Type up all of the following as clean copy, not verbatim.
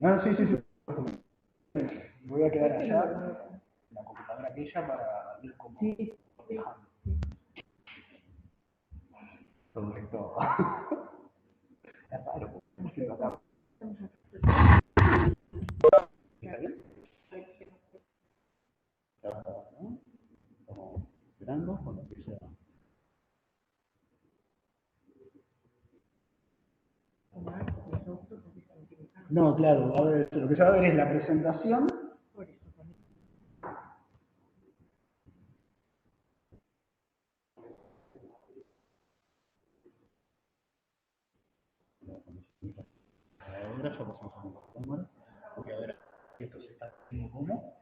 No, sí, sí, sí. Voy a quedar allá, en la computadora aquella, para ir como Sí, dejando todo esto. Es raro, ¿cómo se lo acaba? ¿Está bien? ¿No? Como esperando cuando empiece a... No, claro, a ver, lo que se va a ver es la presentación. Ahora ya pasamos a la cámara, porque ahora esto se está haciendo como.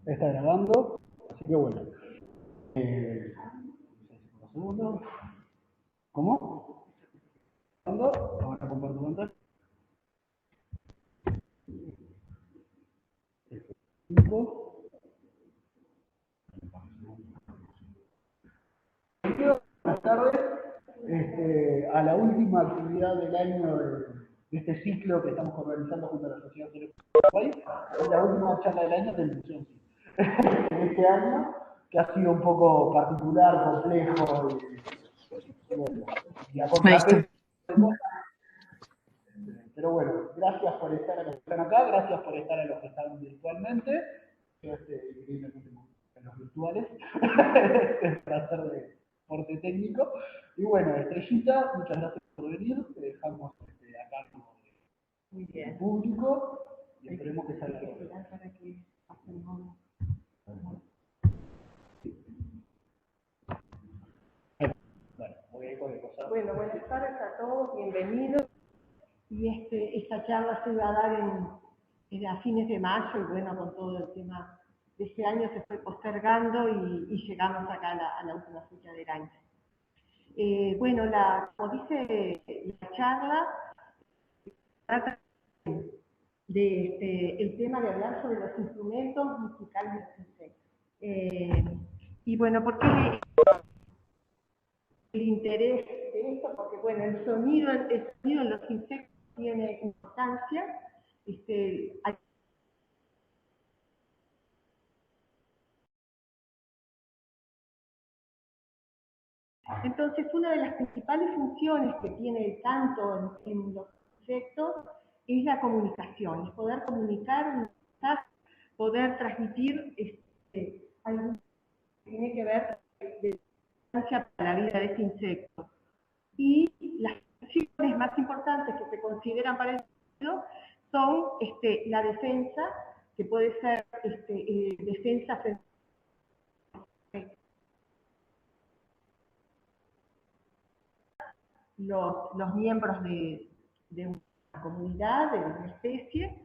Está grabando, así que bueno. Un segundo. ¿Cómo? ¿Grabando? Ahora comparto pantalla. 5. Buenas tardes. A la última actividad del año de este ciclo que estamos organizando junto a la Sociedad Telefónica del País, es la última charla del año del Museo en este año, que ha sido un poco particular, complejo bueno, y a Ahí está. contrapelo. Pero bueno, gracias por estar a los que están acá, gracias por estar a los que están virtualmente. Yo increíblemente en los virtuales, para hacer de porte técnico. Y bueno, Estrellita, muchas gracias por venir. Te dejamos acá como de público y esperemos que salga todo. Bueno, voy a ir con el cosado. bueno, buenas tardes a todos, bienvenidos. Y esta charla se va a dar a fines de mayo y bueno, con todo el tema de este año se fue postergando y llegamos acá a la última fecha del año. Bueno, como dice la charla, trata el tema de hablar sobre los instrumentos musicales de insectos. Y bueno, ¿por qué el interés de esto? Porque bueno, el sonido en los insectos tiene importancia. Hay Entonces, una de las principales funciones que tiene el canto en los insectos es la comunicación, es poder comunicar un mensaje, poder transmitir algo que tiene que ver de importancia para la vida de ese insecto. Y las funciones más importantes que se consideran para el insecto son la defensa, que puede ser defensa frente los miembros de una comunidad, de una especie.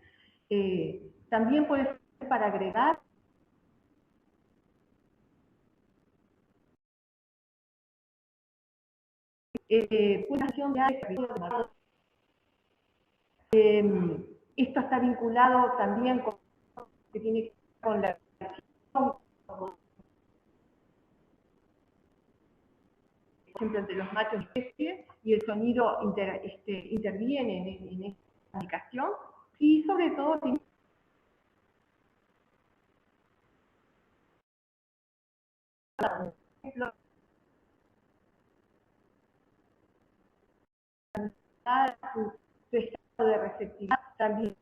También puede ser para agregar fundación de esto está vinculado también con que tiene que ver con la por ejemplo, entre los machos y especies, y el sonido interviene en esta comunicación, y sobre todo por ejemplo, su estado de receptividad también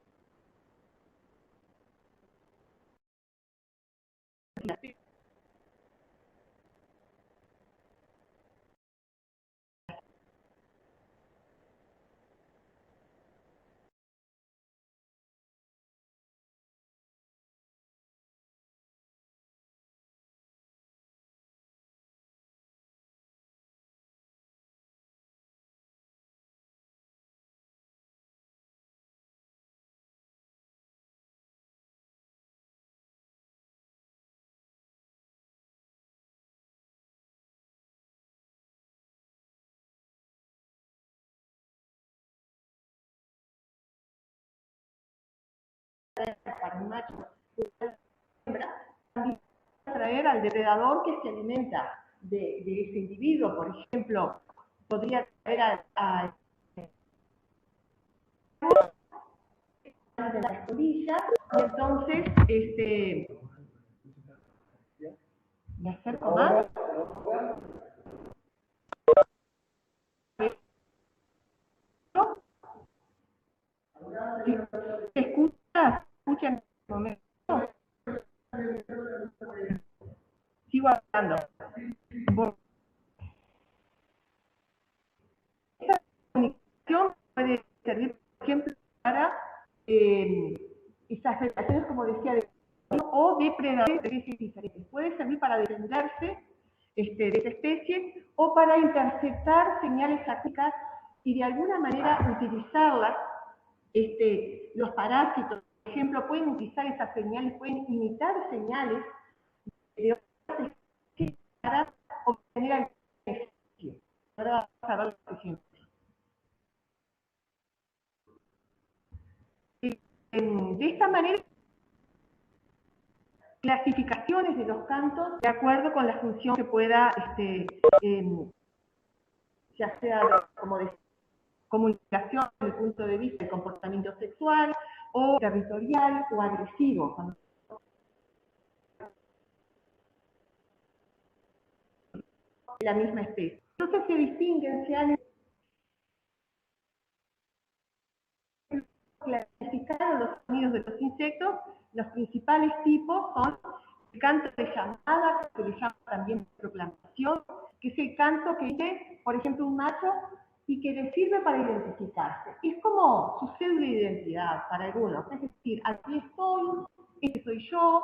para un macho que para una hembra, también puede atraer al depredador que se alimenta de ese individuo. Por ejemplo, podría atraer de las costillas y entonces me acerco más. ¿Se escucha? ¿Escucha en este momento? Sigo hablando. Esta comunicación puede servir, por ejemplo, para esas relaciones, como decía, de o depredadores de especies diferentes. Puede servir para defenderse de esa especie o para interceptar señales acústicas y de alguna manera utilizarlas. Los parásitos, por ejemplo, pueden utilizar esas señales, pueden imitar señales de otras especies para obtener algún beneficio. Ahora vamos a ver los ejemplos. De esta manera, clasificaciones de los cantos de acuerdo con la función que pueda, ya sea como de comunicación desde el punto de vista del comportamiento sexual, o territorial, o agresivo. La misma especie. Entonces se distinguen, se han clasificado los sonidos de los insectos. Los principales tipos son el canto de llamada, que se le llama también proclamación, que es el canto que dice, por ejemplo, un macho y que le sirve para identificarse. Es como su cédula de identidad para algunos, es decir, aquí estoy, este soy yo,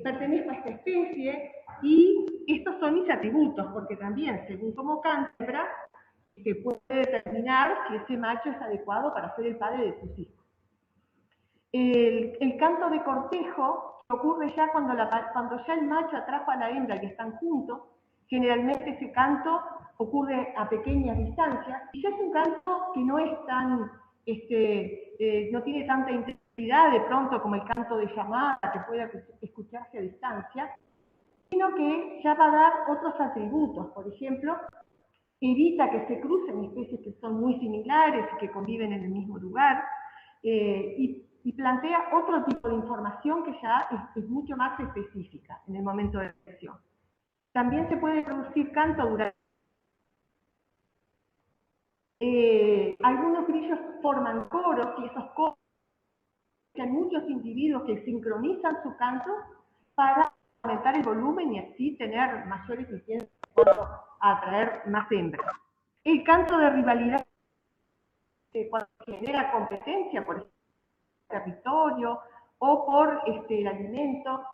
pertenezco a esta especie y estos son mis atributos, porque también, según cómo canta, que puede determinar si ese macho es adecuado para ser el padre de sus hijos. El canto de cortejo ocurre ya cuando ya el macho atrapa a la hembra y están juntos. Generalmente ese canto ocurre a pequeñas distancias y ya es un canto que no es tan, no tiene tanta intensidad de pronto como el canto de llamada que puede escucharse a distancia, sino que ya va a dar otros atributos. Por ejemplo, evita que se crucen especies que son muy similares y que conviven en el mismo lugar, y plantea otro tipo de información que ya es mucho más específica en el momento de la elección. También se puede producir canto durante... algunos grillos forman coros y esos coros hay muchos individuos que sincronizan su canto para aumentar el volumen y así tener mayor eficiencia cuando atraer más hembras. El canto de rivalidad, cuando genera competencia por el territorio o por el alimento,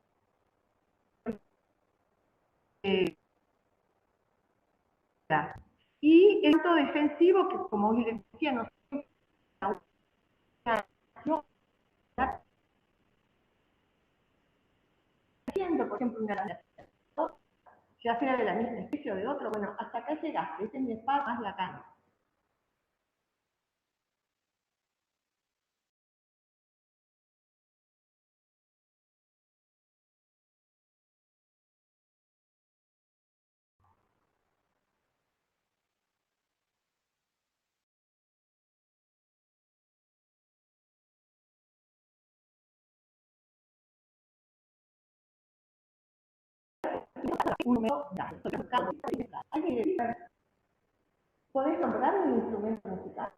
y el canto defensivo, que como les decía, no sé, por ejemplo, una relación, ya sea de la misma especie o de otro, bueno, hasta acá llegaste, este es mi spa más la cana. ¿Podés nombrar un instrumento musical?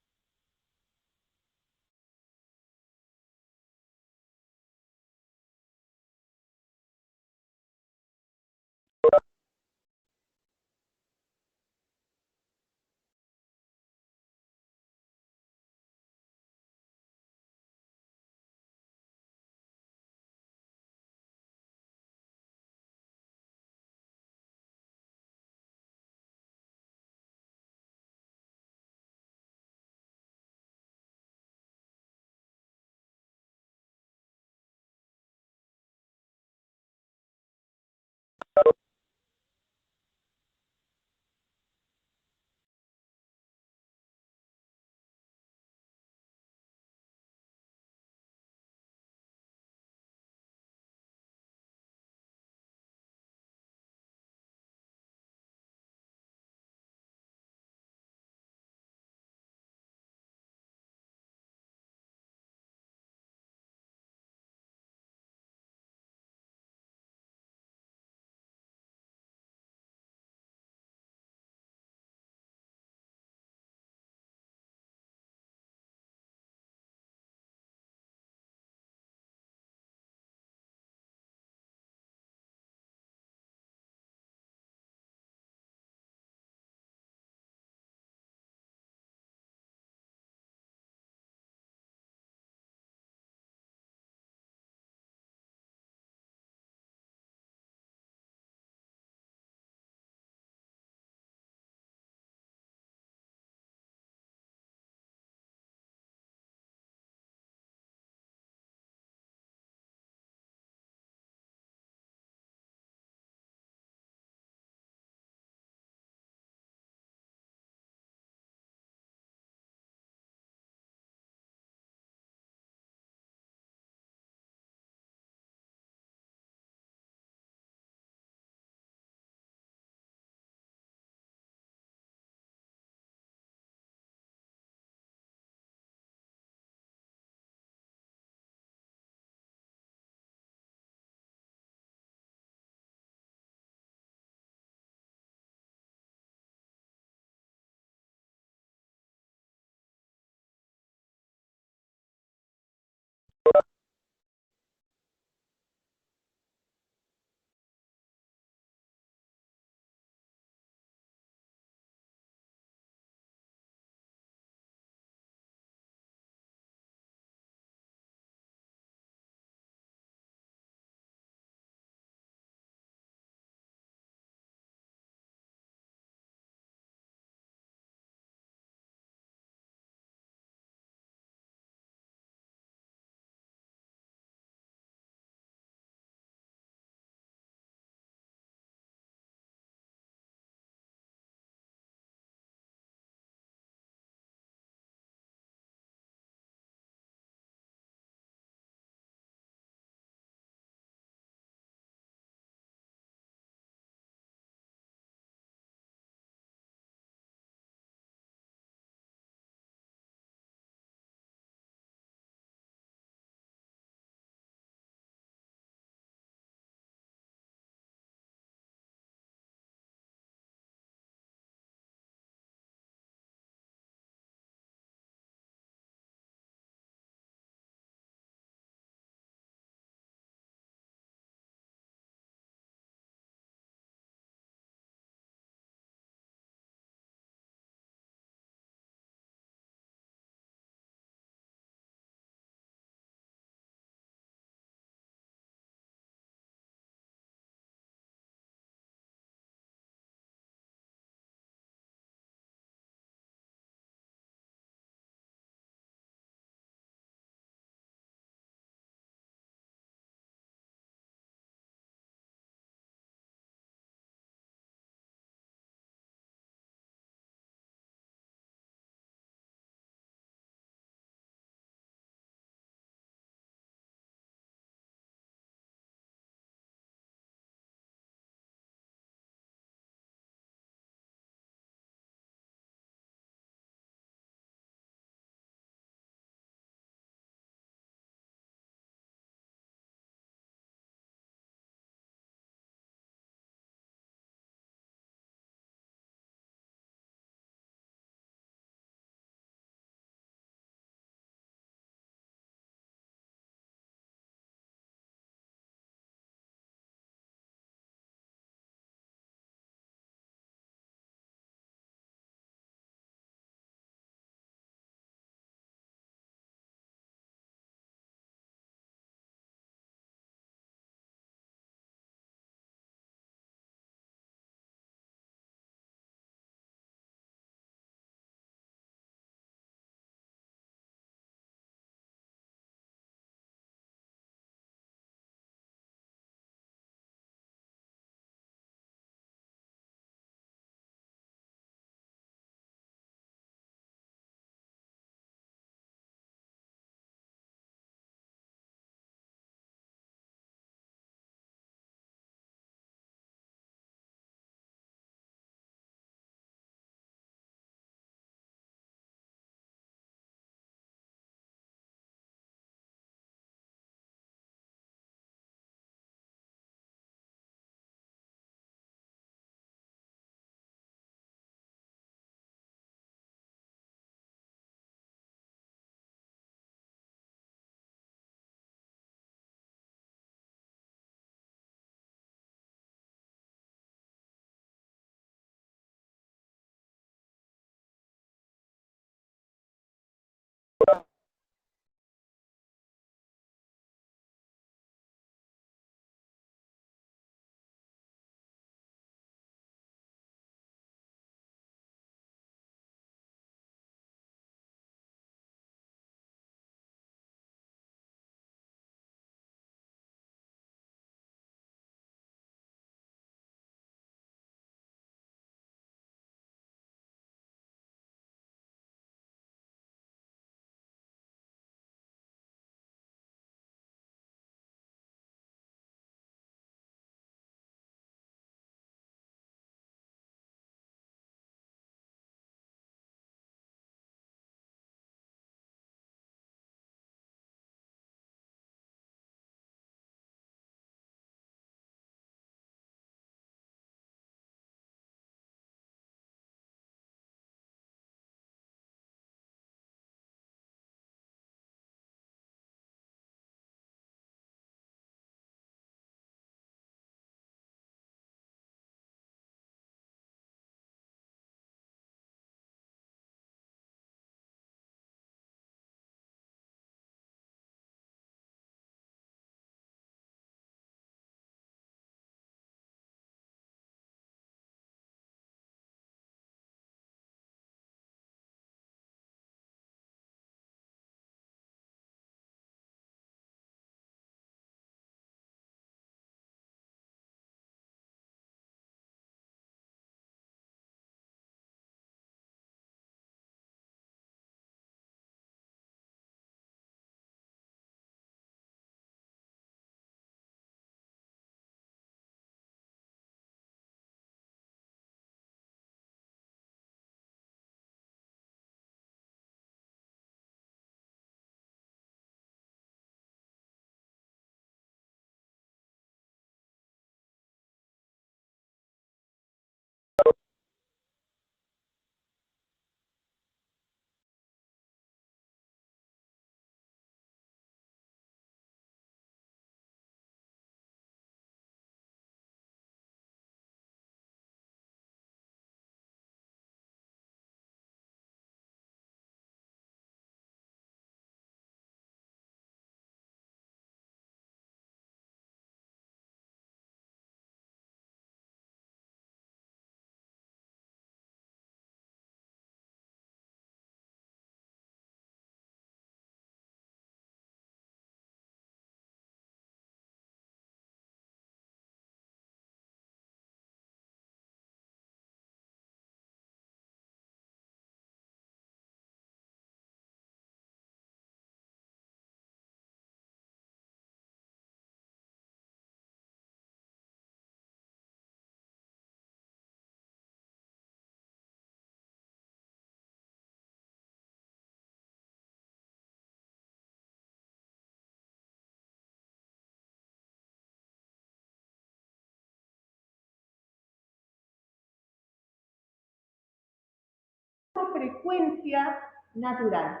frecuencia natural.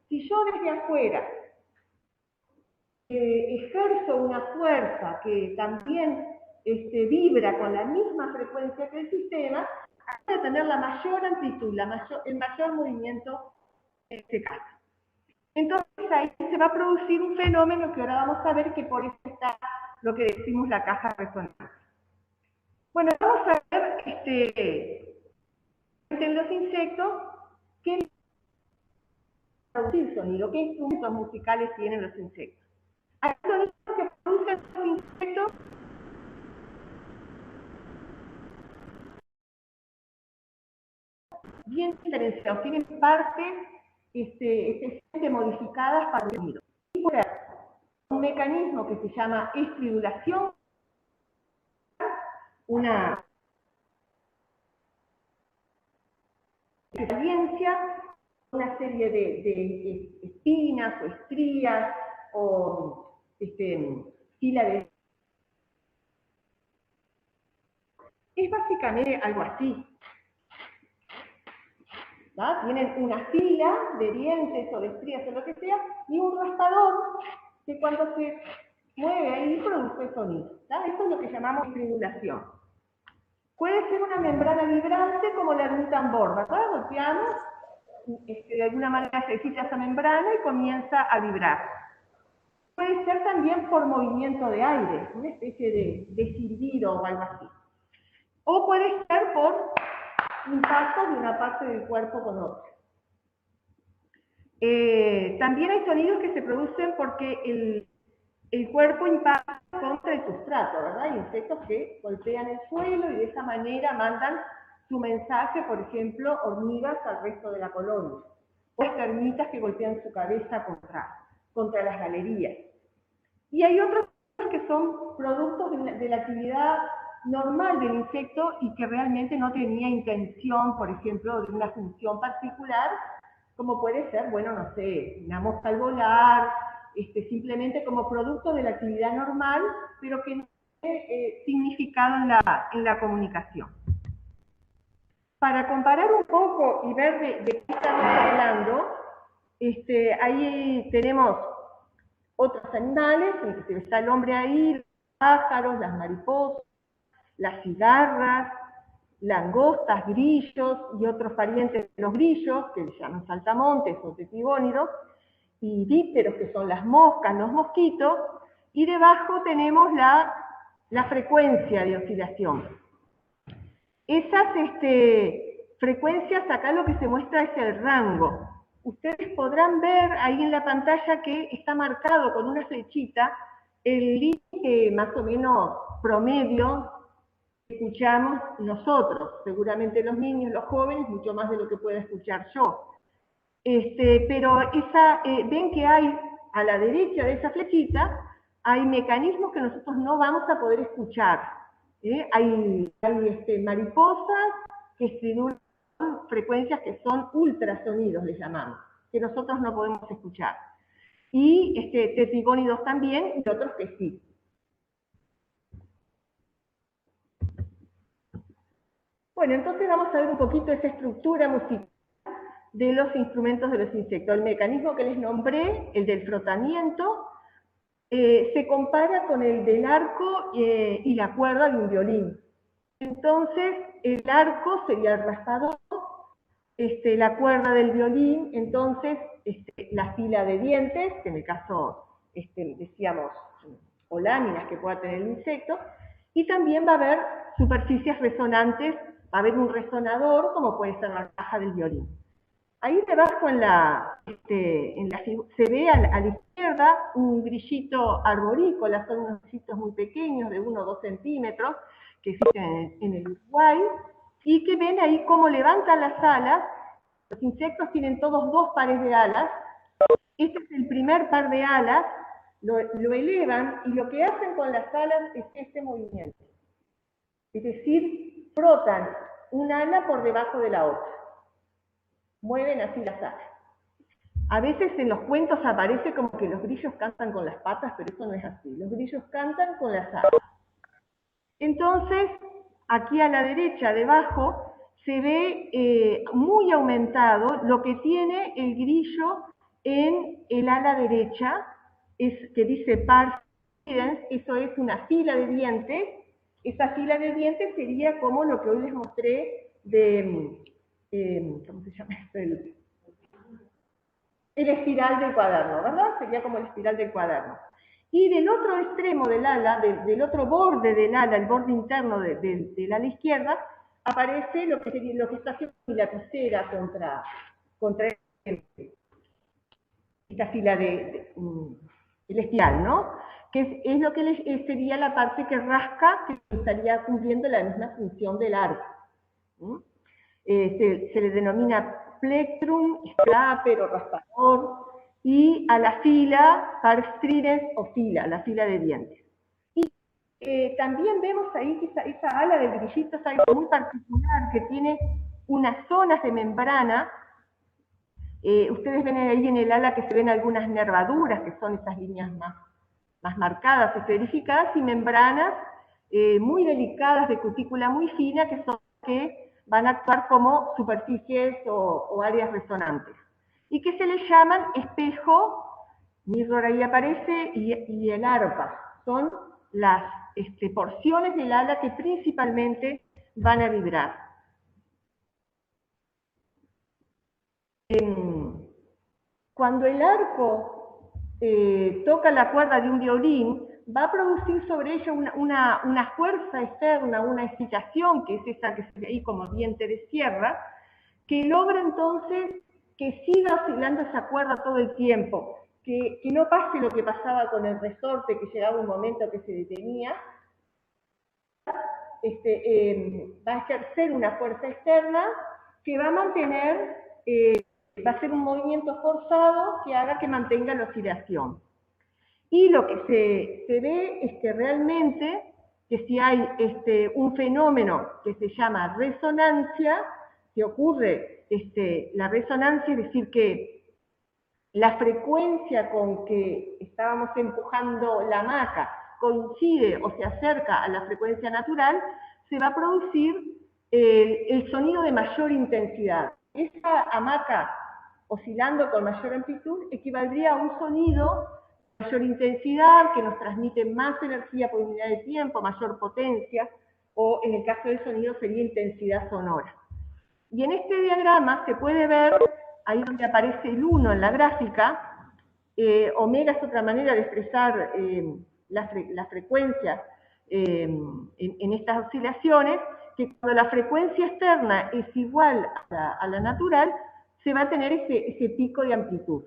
Si yo desde afuera ejerzo una fuerza que también vibra con la misma frecuencia que el sistema, hay que tener la mayor amplitud, el mayor movimiento en este caso. Entonces ahí se va a producir un fenómeno que ahora vamos a ver, que por eso está lo que decimos la caja resonante. Bueno, vamos a ver en los insectos qué producir sonido, qué instrumentos musicales tienen los insectos. Hay sonidos que producen los insectos bien diferenciados, tienen partes especialmente modificadas para el sonido. Y por ahí, un mecanismo que se llama estridulación, una experiencia, una serie de espinas o estrías o fila de... Es básicamente algo así. ¿Va? Tienen una fila de dientes o de estrías o lo que sea, y un raspador que cuando se mueve ahí produce sonido. ¿Va? Eso es lo que llamamos estridulación. Puede ser una membrana vibrante como la de un tambor, ¿verdad? Golpeamos, de alguna manera se excita esa membrana y comienza a vibrar. Puede ser también por movimiento de aire, una especie de silbido o algo así. O puede ser por impacto de una parte del cuerpo con otra. También hay sonidos que se producen porque el cuerpo impacta contra el sustrato, ¿verdad? Hay insectos que golpean el suelo y de esa manera mandan su mensaje, por ejemplo, hormigas al resto de la colonia, o termitas que golpean su cabeza contra las galerías. Y hay otros que son productos de la actividad normal del insecto y que realmente no tenía intención, por ejemplo, de una función particular, como puede ser, bueno, no sé, una mosca al volar, simplemente como producto de la actividad normal, pero que no tiene significado en la comunicación. Para comparar un poco y ver de qué estamos hablando, ahí tenemos otros animales, está el hombre ahí, los pájaros, las mariposas, las cigarras, langostas, grillos y otros parientes de los grillos, que se llaman saltamontes o tetigónidos, y dípteros, que son las moscas, los mosquitos, y debajo tenemos la frecuencia de oscilación. Esas frecuencias, acá lo que se muestra es el rango. Ustedes podrán ver ahí en la pantalla que está marcado con una flechita el límite más o menos promedio que escuchamos nosotros, seguramente los niños, los jóvenes, mucho más de lo que pueda escuchar yo. Pero ven que hay a la derecha de esa flechita, hay mecanismos que nosotros no vamos a poder escuchar. Hay mariposas que estridulan frecuencias que son ultrasonidos, les llamamos, que nosotros no podemos escuchar. Y tetigónidos también, y otros que sí. Bueno, entonces vamos a ver un poquito esa estructura musical de los instrumentos de los insectos. El mecanismo que les nombré, el del frotamiento, se compara con el del arco y la cuerda de un violín. Entonces, el arco sería el raspador, la cuerda del violín, entonces la fila de dientes, que en el caso, decíamos, o láminas que pueda tener el insecto, y también va a haber superficies resonantes, va a haber un resonador, como puede ser la caja del violín. Ahí debajo se ve a la izquierda un grillito arborícola, son unos grillitos muy pequeños, de 1 o 2 centímetros, que existen en el Uruguay, y que ven ahí cómo levantan las alas. Los insectos tienen todos 2 pares de alas. Este es el primer par de alas, lo elevan, y lo que hacen con las alas es este movimiento. Es decir, frotan un ala por debajo de la otra. Mueven así las alas. A veces en los cuentos aparece como que los grillos cantan con las patas, pero eso no es así. Los grillos cantan con las alas. Entonces, aquí a la derecha, debajo, se ve muy aumentado lo que tiene el grillo en el ala derecha, que dice pars stridens, eso es una fila de dientes. Esa fila de dientes sería como lo que hoy les mostré de, ¿cómo se llama? El espiral del cuaderno, ¿verdad? Sería como el espiral del cuaderno. Y del otro extremo del ala, del otro borde del ala, el borde interno del ala izquierda, aparece lo que está haciendo mi lapicera contra esta fila el espiral, ¿no? Que es lo que sería la parte que rasca, que estaría cumpliendo la misma función del arco. Se le denomina plectrum, scraper o raspador, y a la fila, pars stridens o fila, la fila de dientes. Y también vemos ahí que esa ala del grillito es algo muy particular, que tiene unas zonas de membrana. Ustedes ven ahí en el ala que se ven algunas nervaduras, que son esas líneas más marcadas, esferificadas, y membranas muy delicadas de cutícula muy fina, que son que van a actuar como superficies o áreas resonantes, y que se les llaman espejo, mirror ahí aparece, y el arpa. Son las porciones del ala que principalmente van a vibrar. Cuando el arco toca la cuerda de un violín, va a producir sobre ella una fuerza externa, una excitación, que es esa que se ve ahí como diente de sierra, que logra entonces que siga oscilando esa cuerda todo el tiempo, que no pase lo que pasaba con el resorte, que llegaba un momento que se detenía. Va a ejercer una fuerza externa que va a mantener, va a ser un movimiento forzado que haga que mantenga la oscilación. Y lo que se ve es que realmente, que si hay un fenómeno que se llama resonancia, que ocurre la resonancia, es decir, que la frecuencia con que estábamos empujando la hamaca coincide o se acerca a la frecuencia natural, se va a producir el sonido de mayor intensidad. Esa hamaca oscilando con mayor amplitud equivaldría a un sonido de mayor intensidad, que nos transmite más energía por unidad de tiempo, mayor potencia, o en el caso del sonido sería intensidad sonora. Y en este diagrama se puede ver, ahí donde aparece el 1 en la gráfica, omega es otra manera de expresar la frecuencia en estas oscilaciones, que cuando la frecuencia externa es igual a la natural, se va a tener ese pico de amplitud.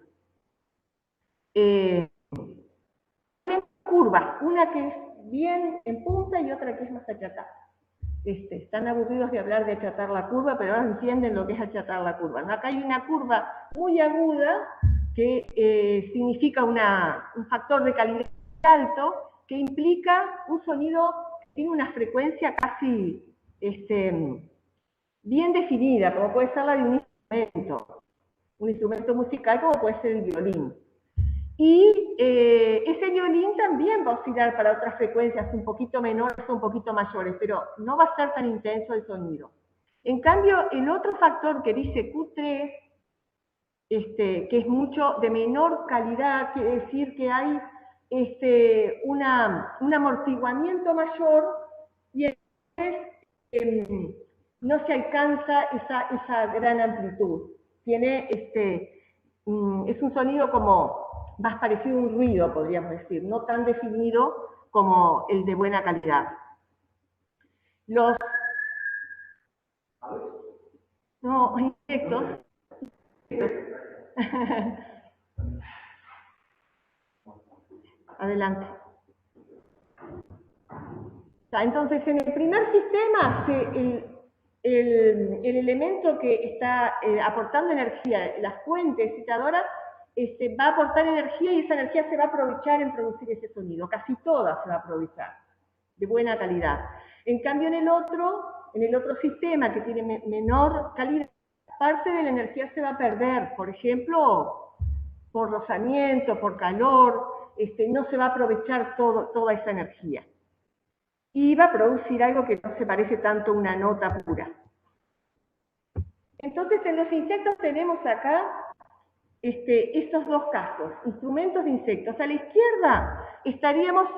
Curvas, una que es bien en punta y otra que es más achatada. Están aburridos de hablar de achatar la curva, pero ahora entienden lo que es achatar la curva, ¿no? Acá hay una curva muy aguda que significa un factor de calidad alto, que implica un sonido que tiene una frecuencia casi bien definida, como puede ser la de un instrumento musical, como puede ser el violín. Y ese violín también va a oscilar para otras frecuencias un poquito menores o un poquito mayores, pero no va a ser tan intenso el sonido. En cambio, el otro factor que dice Q3, que es mucho de menor calidad, quiere decir que hay un amortiguamiento mayor y entonces no se alcanza esa gran amplitud. Tiene es un sonido como más parecido a un ruido, podríamos decir, no tan definido como el de buena calidad. Insectos. Adelante. Entonces, en el primer sistema, el elemento que está aportando energía, la fuente excitadora, va a aportar energía y esa energía se va a aprovechar en producir ese sonido. Casi toda se va a aprovechar, de buena calidad. En cambio, en el otro sistema, que tiene menor calidad, parte de la energía se va a perder. Por ejemplo, por rozamiento, por calor, no se va a aprovechar toda esa energía. Y va a producir algo que no se parece tanto a una nota pura. Entonces, en los insectos tenemos acá estos dos casos, instrumentos de insectos. A la izquierda estaríamos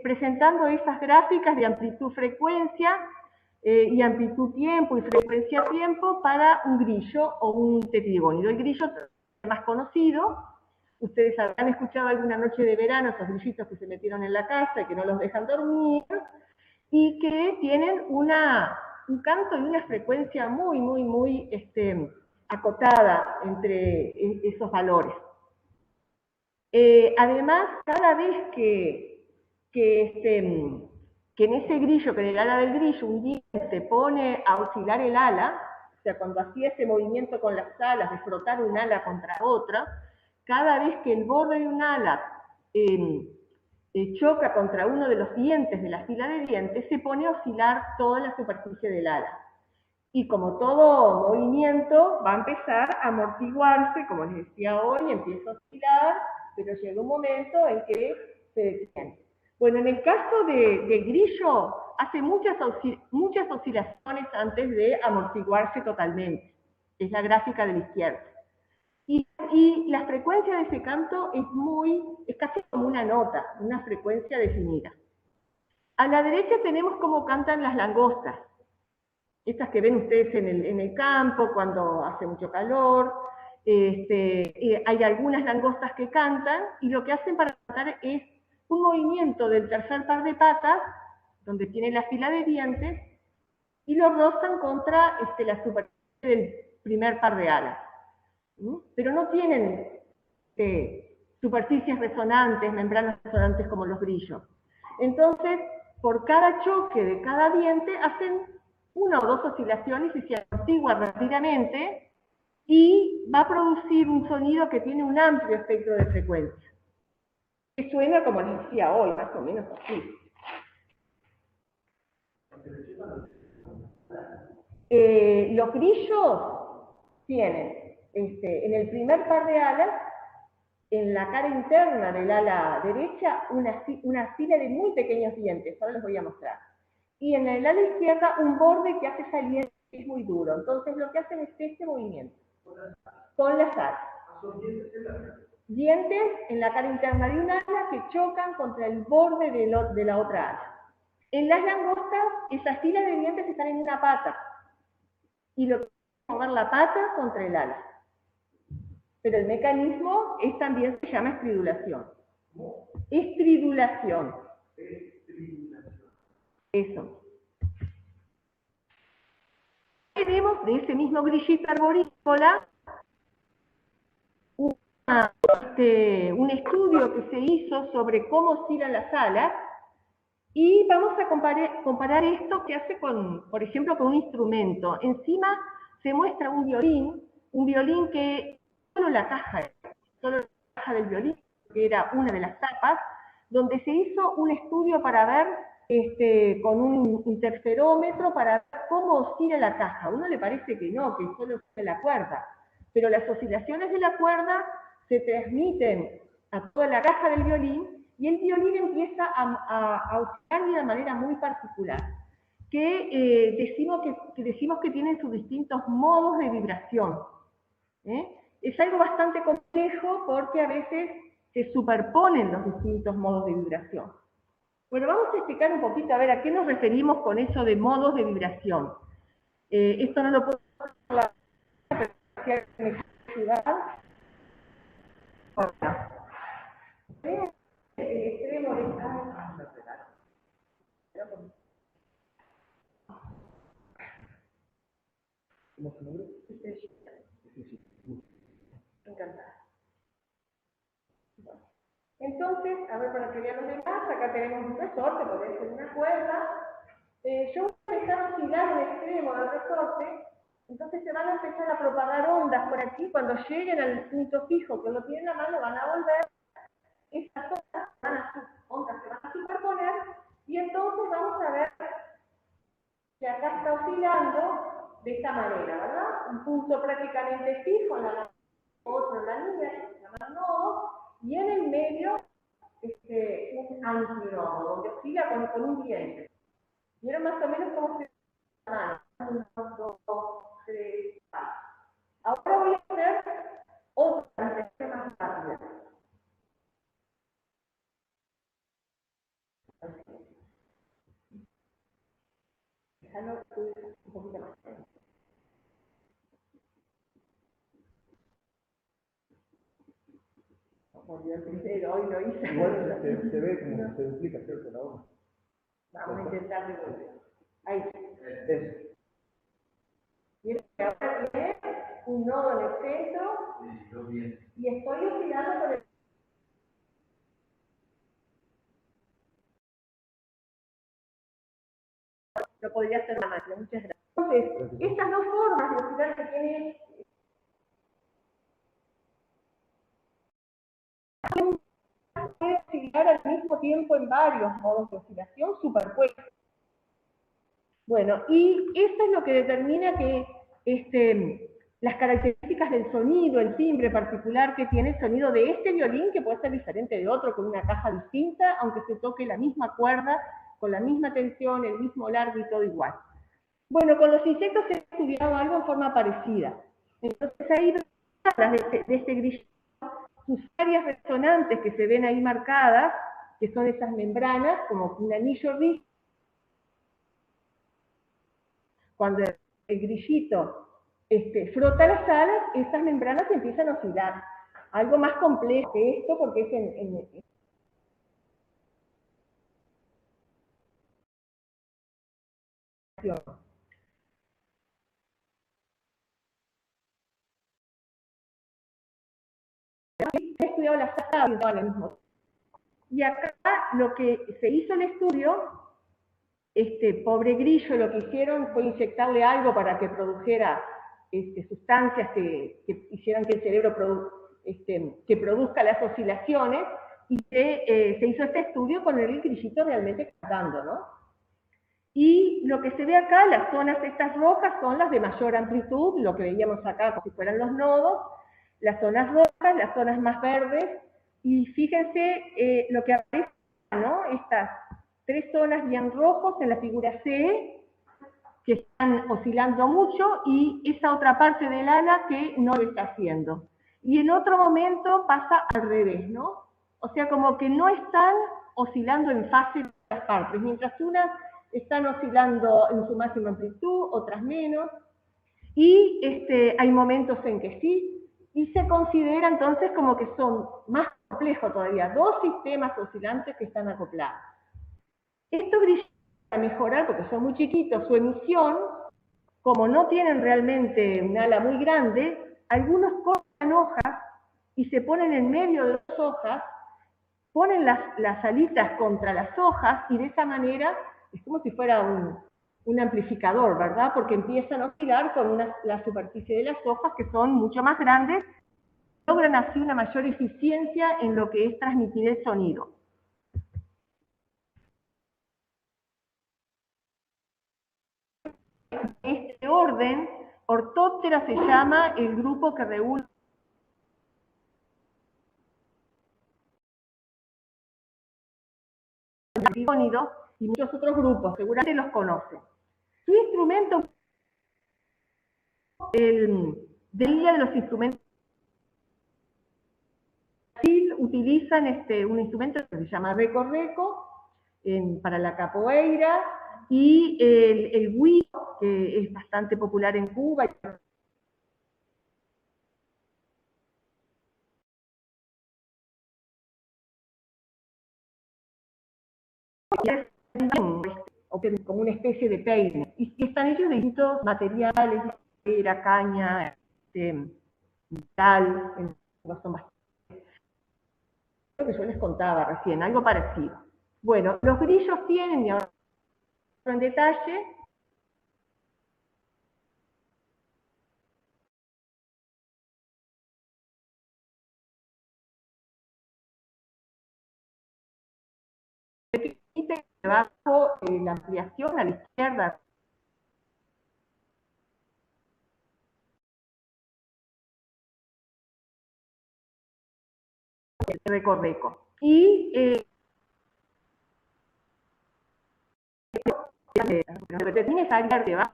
presentando esas gráficas de amplitud-frecuencia y amplitud-tiempo y frecuencia-tiempo para un grillo o un tetrigónido. El grillo más conocido, ustedes habrán escuchado alguna noche de verano esos grillitos que se metieron en la casa y que no los dejan dormir y que tienen un canto y una frecuencia muy acotada entre esos valores. Además, cada vez que en ese grillo, que en el ala del grillo, un diente se pone a oscilar el ala, o sea, cuando hacía ese movimiento con las alas de frotar un ala contra otra, cada vez que el borde de un ala choca contra uno de los dientes de la fila de dientes, se pone a oscilar toda la superficie del ala. Y como todo movimiento va a empezar a amortiguarse, como les decía hoy, empieza a oscilar, pero llega un momento en que se detiene. Bueno, en el caso del grillo, hace muchas oscilaciones antes de amortiguarse totalmente. Es la gráfica de la izquierda. Y la frecuencia de ese canto es casi como una nota, una frecuencia definida. A la derecha tenemos cómo cantan las langostas. Estas que ven ustedes en el campo cuando hace mucho calor. Hay algunas langostas que cantan y lo que hacen para cantar es un movimiento del tercer par de patas, donde tiene la fila de dientes, y lo rozan contra la superficie del primer par de alas. Pero no tienen superficies resonantes, membranas resonantes como los grillos. Entonces, por cada choque de cada diente, hacen una o dos oscilaciones y se amortigua rápidamente y va a producir un sonido que tiene un amplio espectro de frecuencia. Que suena como les decía hoy, más o menos así. Los grillos tienen en el primer par de alas, en la cara interna del ala derecha, una fila de muy pequeños dientes, ahora les voy a mostrar. Y en el ala izquierda un borde que hace salir, es muy duro. Entonces lo que hacen es este movimiento, con las alas. Dientes en la cara interna de un ala que chocan contra el borde de la otra ala. En las langostas, esas filas de dientes están en una pata. Y lo que es mover la pata contra el ala. Pero el mecanismo también se llama estridulación. Estridulación. Eso. Tenemos de ese mismo grillito arborícola un estudio que se hizo sobre cómo oscilan las alas y vamos a comparar esto que hace por ejemplo, con un instrumento. Encima se muestra un violín que solo la caja del violín, que era una de las tapas, donde se hizo un estudio para ver con un interferómetro para ver cómo oscila la caja. A uno le parece que no, que solo oscila la cuerda, pero las oscilaciones de la cuerda se transmiten a toda la caja del violín y el violín empieza a oscilar de una manera muy particular, que decimos que tienen sus distintos modos de vibración. Es algo bastante complejo porque a veces se superponen los distintos modos de vibración. Bueno, vamos a explicar un poquito a ver a qué nos referimos con eso de modos de vibración. Esto no lo puedo hablar, pero si me ayudar. El extremo de encantada. Entonces, a ver, para que vean los demás, acá tenemos un resorte, puede ser una cuerda. Yo voy a dejar oscilar el extremo del resorte, entonces se van a empezar a propagar ondas por aquí. Cuando lleguen al punto fijo que lo tienen en la mano, van a volver. Estas ondas se van a superponer y entonces vamos a ver que acá está oscilando de esta manera, ¿verdad? Un punto prácticamente fijo en la mano, otro en la línea, que se llama nodo, y en el medio un antinodo, donde oscila con un diente. ¿Vieron más o menos cómo se llama? 1, 2, 3, 4. murió el primero, hoy lo hice. Igual se ve como se duplica, ¿cierto? La hoja. Vamos a intentar devolver. Ahí. Eso. Miren que ahora tiene un nodo en el centro y estoy oscilando por el... Lo podría hacer la máquina, muchas gracias. Entonces, estas dos formas de oscilar que tiene puede oscilar al mismo tiempo en varios modos de oscilación superpuestos. Bueno, y eso es lo que determina que las características del sonido, el timbre particular que tiene el sonido de este violín, que puede ser diferente de otro con una caja distinta, aunque se toque la misma cuerda, con la misma tensión, el mismo largo y todo igual. Bueno, con los insectos se ha estudiado algo en forma parecida. Entonces ahí de este grillito, sus áreas resonantes que se ven ahí marcadas, que son esas membranas, como un anillo rígido, cuando el grillito frota las alas, estas membranas empiezan a oscilar. Algo más complejo que esto, porque es he estudiado las alas al mismo tiempo. Y acá lo que se hizo el estudio, pobre grillo, lo que hicieron fue inyectarle algo para que produjera sustancias que hicieran que el cerebro que produzca las oscilaciones, y se hizo este estudio con el grillito realmente cantando, ¿no? Y lo que se ve acá, las zonas estas rojas son las de mayor amplitud, lo que veíamos acá como si fueran los nodos, las zonas rojas, las zonas más verdes, y fíjense lo que aparece, ¿no? Estas tres zonas bien rojos en la figura C, que están oscilando mucho, y esa otra parte del ala que no lo está haciendo. Y en otro momento pasa al revés, ¿no? O sea, como que no están oscilando en fase de las partes, mientras unas están oscilando en su máxima amplitud, otras menos, y hay momentos en que sí, y se considera entonces como que son más complejos todavía, dos sistemas oscilantes que están acoplados. Esto brilla para mejorar, porque son muy chiquitos, su emisión, como no tienen realmente un ala muy grande, algunos cortan hojas y se ponen en medio de las hojas, ponen las alitas contra las hojas y de esa manera es como si fuera un amplificador, ¿verdad? Porque empiezan a oscilar con la superficie de las hojas que son mucho más grandes, logran así una mayor eficiencia en lo que es transmitir el sonido. Este orden, Orthoptera se llama el grupo que reúne el sonido y muchos otros grupos, seguramente los conocen. Su instrumento, de los instrumentos, utilizan un instrumento que se llama reco-reco para la capoeira, y el huido, que es bastante popular en Cuba. Como una especie de peine, y están hechos de distintos materiales, madera, caña, metal, son bastante, lo que yo les contaba recién, algo parecido. Bueno, los grillos tienen, y ahora en detalle, debajo la ampliación a la izquierda, el reco-reco. Y tiene esa área debajo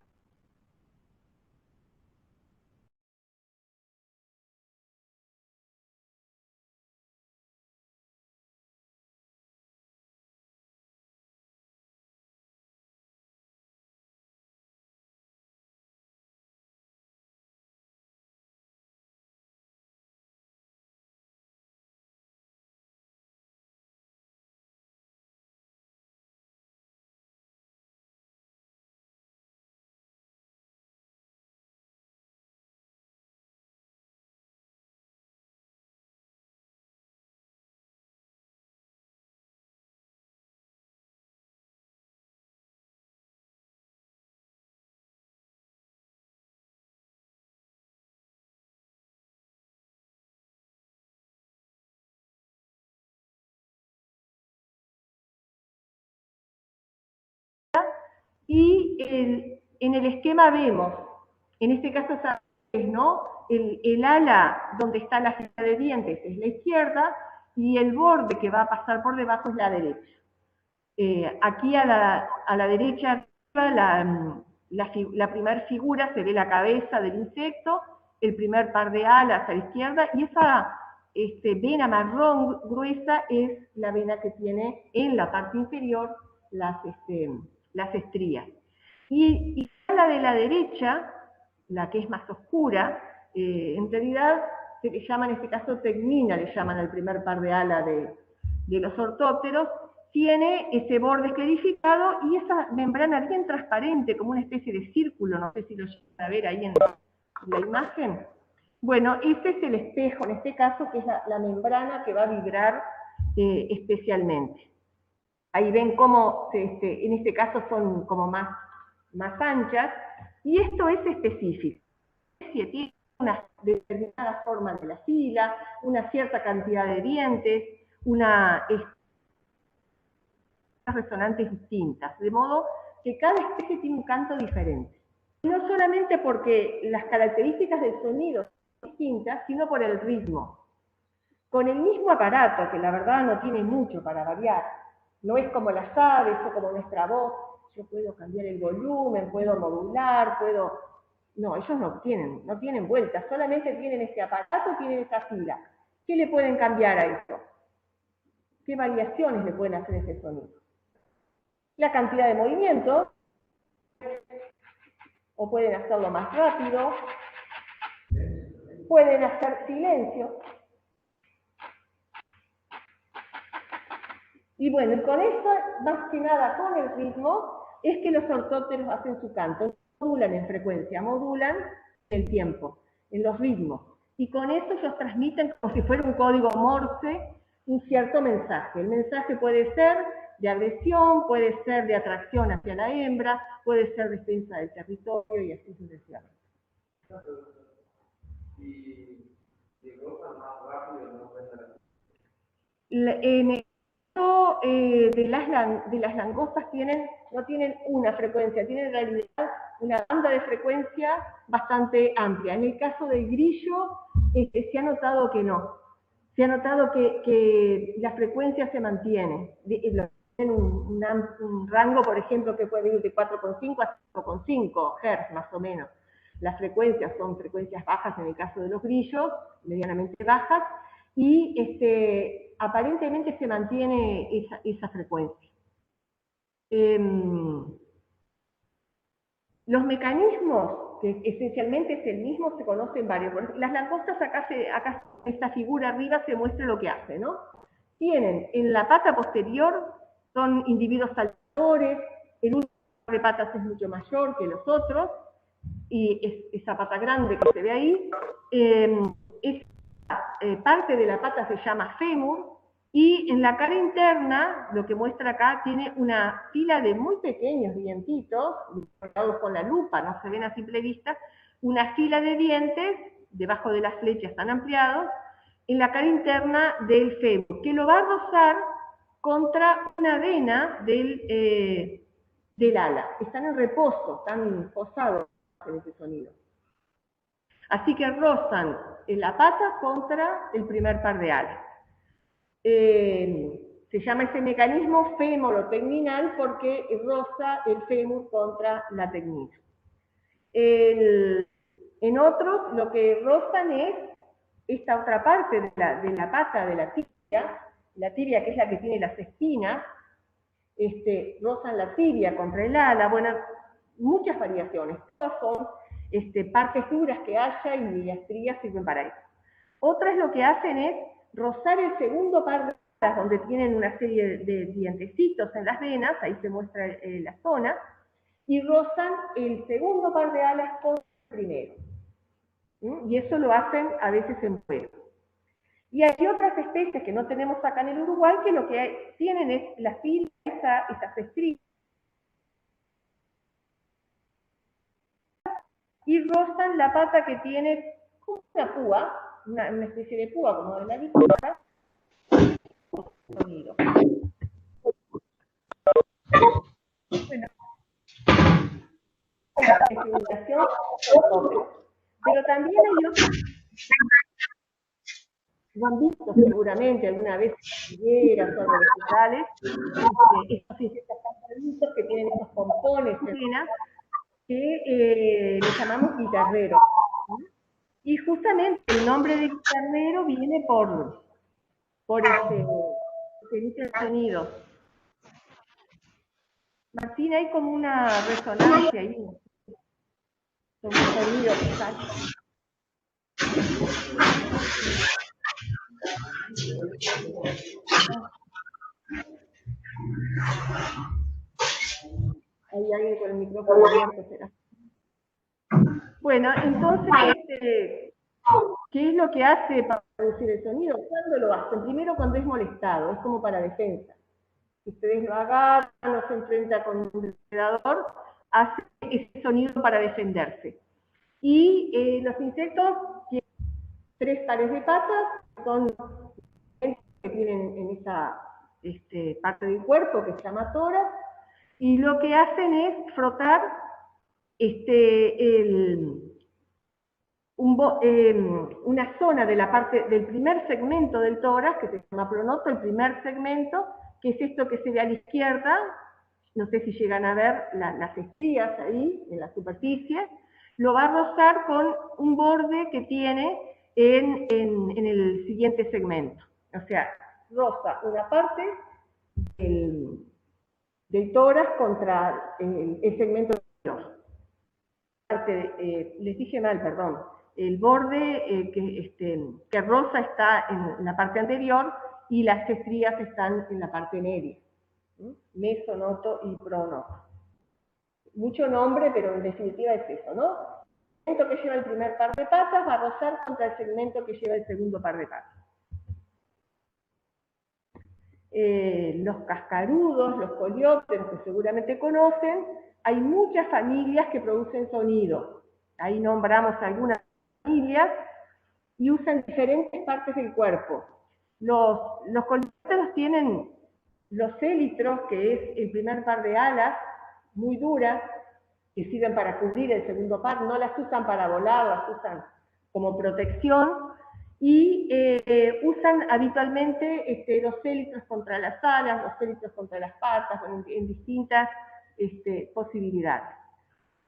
Y en el esquema vemos, en este caso es, ¿no? El ala donde está la fila de dientes es la izquierda y el borde que va a pasar por debajo es la derecha. Aquí a la derecha, la primera figura se ve la cabeza del insecto, el primer par de alas a la izquierda, y esa vena marrón gruesa es la vena que tiene en la parte inferior las estrías. Y la de la derecha, la que es más oscura, en realidad se le llama en este caso tecnina, le llaman al primer par de alas de los ortópteros, tiene ese borde esclerificado y esa membrana bien transparente, como una especie de círculo, no sé si lo llegan a ver ahí en la imagen. Bueno, ese es el espejo, en este caso, que es la membrana que va a vibrar especialmente. Ahí ven cómo, en este caso, son como más anchas, y esto es específico. Tiene una determinada forma de la fila, una cierta cantidad de dientes, unas resonantes distintas, de modo que cada especie tiene un canto diferente. No solamente porque las características del sonido son distintas, sino por el ritmo. Con el mismo aparato, que la verdad no tiene mucho para variar, no es como las aves o como nuestra voz, yo puedo cambiar el volumen, puedo modular, No, ellos no tienen vueltas, solamente tienen este aparato, tienen esta fila. ¿Qué le pueden cambiar a esto? ¿Qué variaciones le pueden hacer ese sonido? La cantidad de movimiento, o pueden hacerlo más rápido, pueden hacer silencio. Y bueno, y con eso, más que nada con el ritmo, es que los ortópteros hacen su canto. Modulan en frecuencia, modulan el tiempo, en los ritmos. Y con eso ellos transmiten como si fuera un código Morse un cierto mensaje. El mensaje puede ser de agresión, puede ser de atracción hacia la hembra, puede ser defensa del territorio y así sucesivamente. ¿Y rozan más rápido no cuenta? En el caso de las langostas no tienen una frecuencia, tienen en realidad una banda de frecuencia bastante amplia. En el caso del grillo se ha notado que no. Se ha notado que la frecuencia se mantiene. En un rango, por ejemplo, que puede ir de 4,5 a 5,5 Hz, más o menos. Las frecuencias son frecuencias bajas en el caso de los grillos, medianamente bajas, y aparentemente se mantiene esa frecuencia. Los mecanismos, que esencialmente es el mismo, se conocen varios. Las langostas, acá esta figura arriba se muestra lo que hace, ¿no? Tienen en la pata posterior, son individuos saltadores, el último de patas es mucho mayor que los otros, y esa pata grande que se ve ahí, parte de la pata se llama fémur, y en la cara interna, lo que muestra acá, tiene una fila de muy pequeños dientitos, marcados con la lupa, no se ven a simple vista, una fila de dientes, debajo de las flechas están ampliados, en la cara interna del fémur, que lo va a rozar contra una vena del ala. Están en reposo, están posados en ese sonido. Así que rozan la pata contra el primer par de alas. Se llama ese mecanismo fémoro-tecminal porque roza el fémur contra la tecnina. En otros, lo que rozan es esta otra parte de la pata de la tibia que es la que tiene las espinas, rozan la tibia contra el ala, bueno, muchas variaciones. Todas son partes duras que haya y las estrías sirven para eso. Otras lo que hacen es rozar el segundo par de alas, donde tienen una serie de dientecitos en las venas, ahí se muestra la zona, y rozan el segundo par de alas con el primero. Y eso lo hacen a veces en vuelo. Y hay otras especies que no tenemos acá en el Uruguay que lo que tienen es la fila, esas estrías, y rozan la pata que tiene como una púa, una especie de púa como de la guitarra, sonido. Bueno, en figuración, pero también hay otros, lo han visto seguramente alguna vez en figueras o árboles frutales, estos insectos adultos que tienen estos pompones en la que le llamamos guitarreros. Y justamente el nombre de guitarrero viene por que emite el sonido. Martín, hay como una resonancia ahí, como un sonido que sale. Hay alguien con el micrófono abierto, será. Bueno, entonces, ¿qué es lo que hace para producir el sonido? ¿Cuándo lo hacen? Primero cuando es molestado, es como para defensa. Si ustedes lo agarran o se enfrenta con un depredador, hace ese sonido para defenderse. Y los insectos tienen 3 pares de patas, son que tienen en esa parte del cuerpo que se llama tórax, y lo que hacen es frotar una zona de la parte del primer segmento del tórax, que se llama pronoto, el primer segmento, que es esto que se ve a la izquierda. No sé si llegan a ver las estrías ahí en la superficie. Lo va a rozar con un borde que tiene en el siguiente segmento. O sea, roza una parte del tórax contra el segmento anterior. Les dije mal, perdón. El borde que roza está en la parte anterior y las estrías están en la parte media. Mesonoto y pronoto. Mucho nombre, pero en definitiva es eso, ¿no? El segmento que lleva el primer par de patas va a rozar contra el segmento que lleva el segundo par de patas. Los cascarudos, los coleópteros, que seguramente conocen, hay muchas familias que producen sonido. Ahí nombramos algunas familias y usan diferentes partes del cuerpo. Los coleópteros tienen los élitros, que es el primer par de alas, muy duras, que sirven para cubrir el segundo par, no las usan para volar, las usan como protección, y usan habitualmente los élitros contra las alas, los élitros contra las patas, en distintas posibilidades.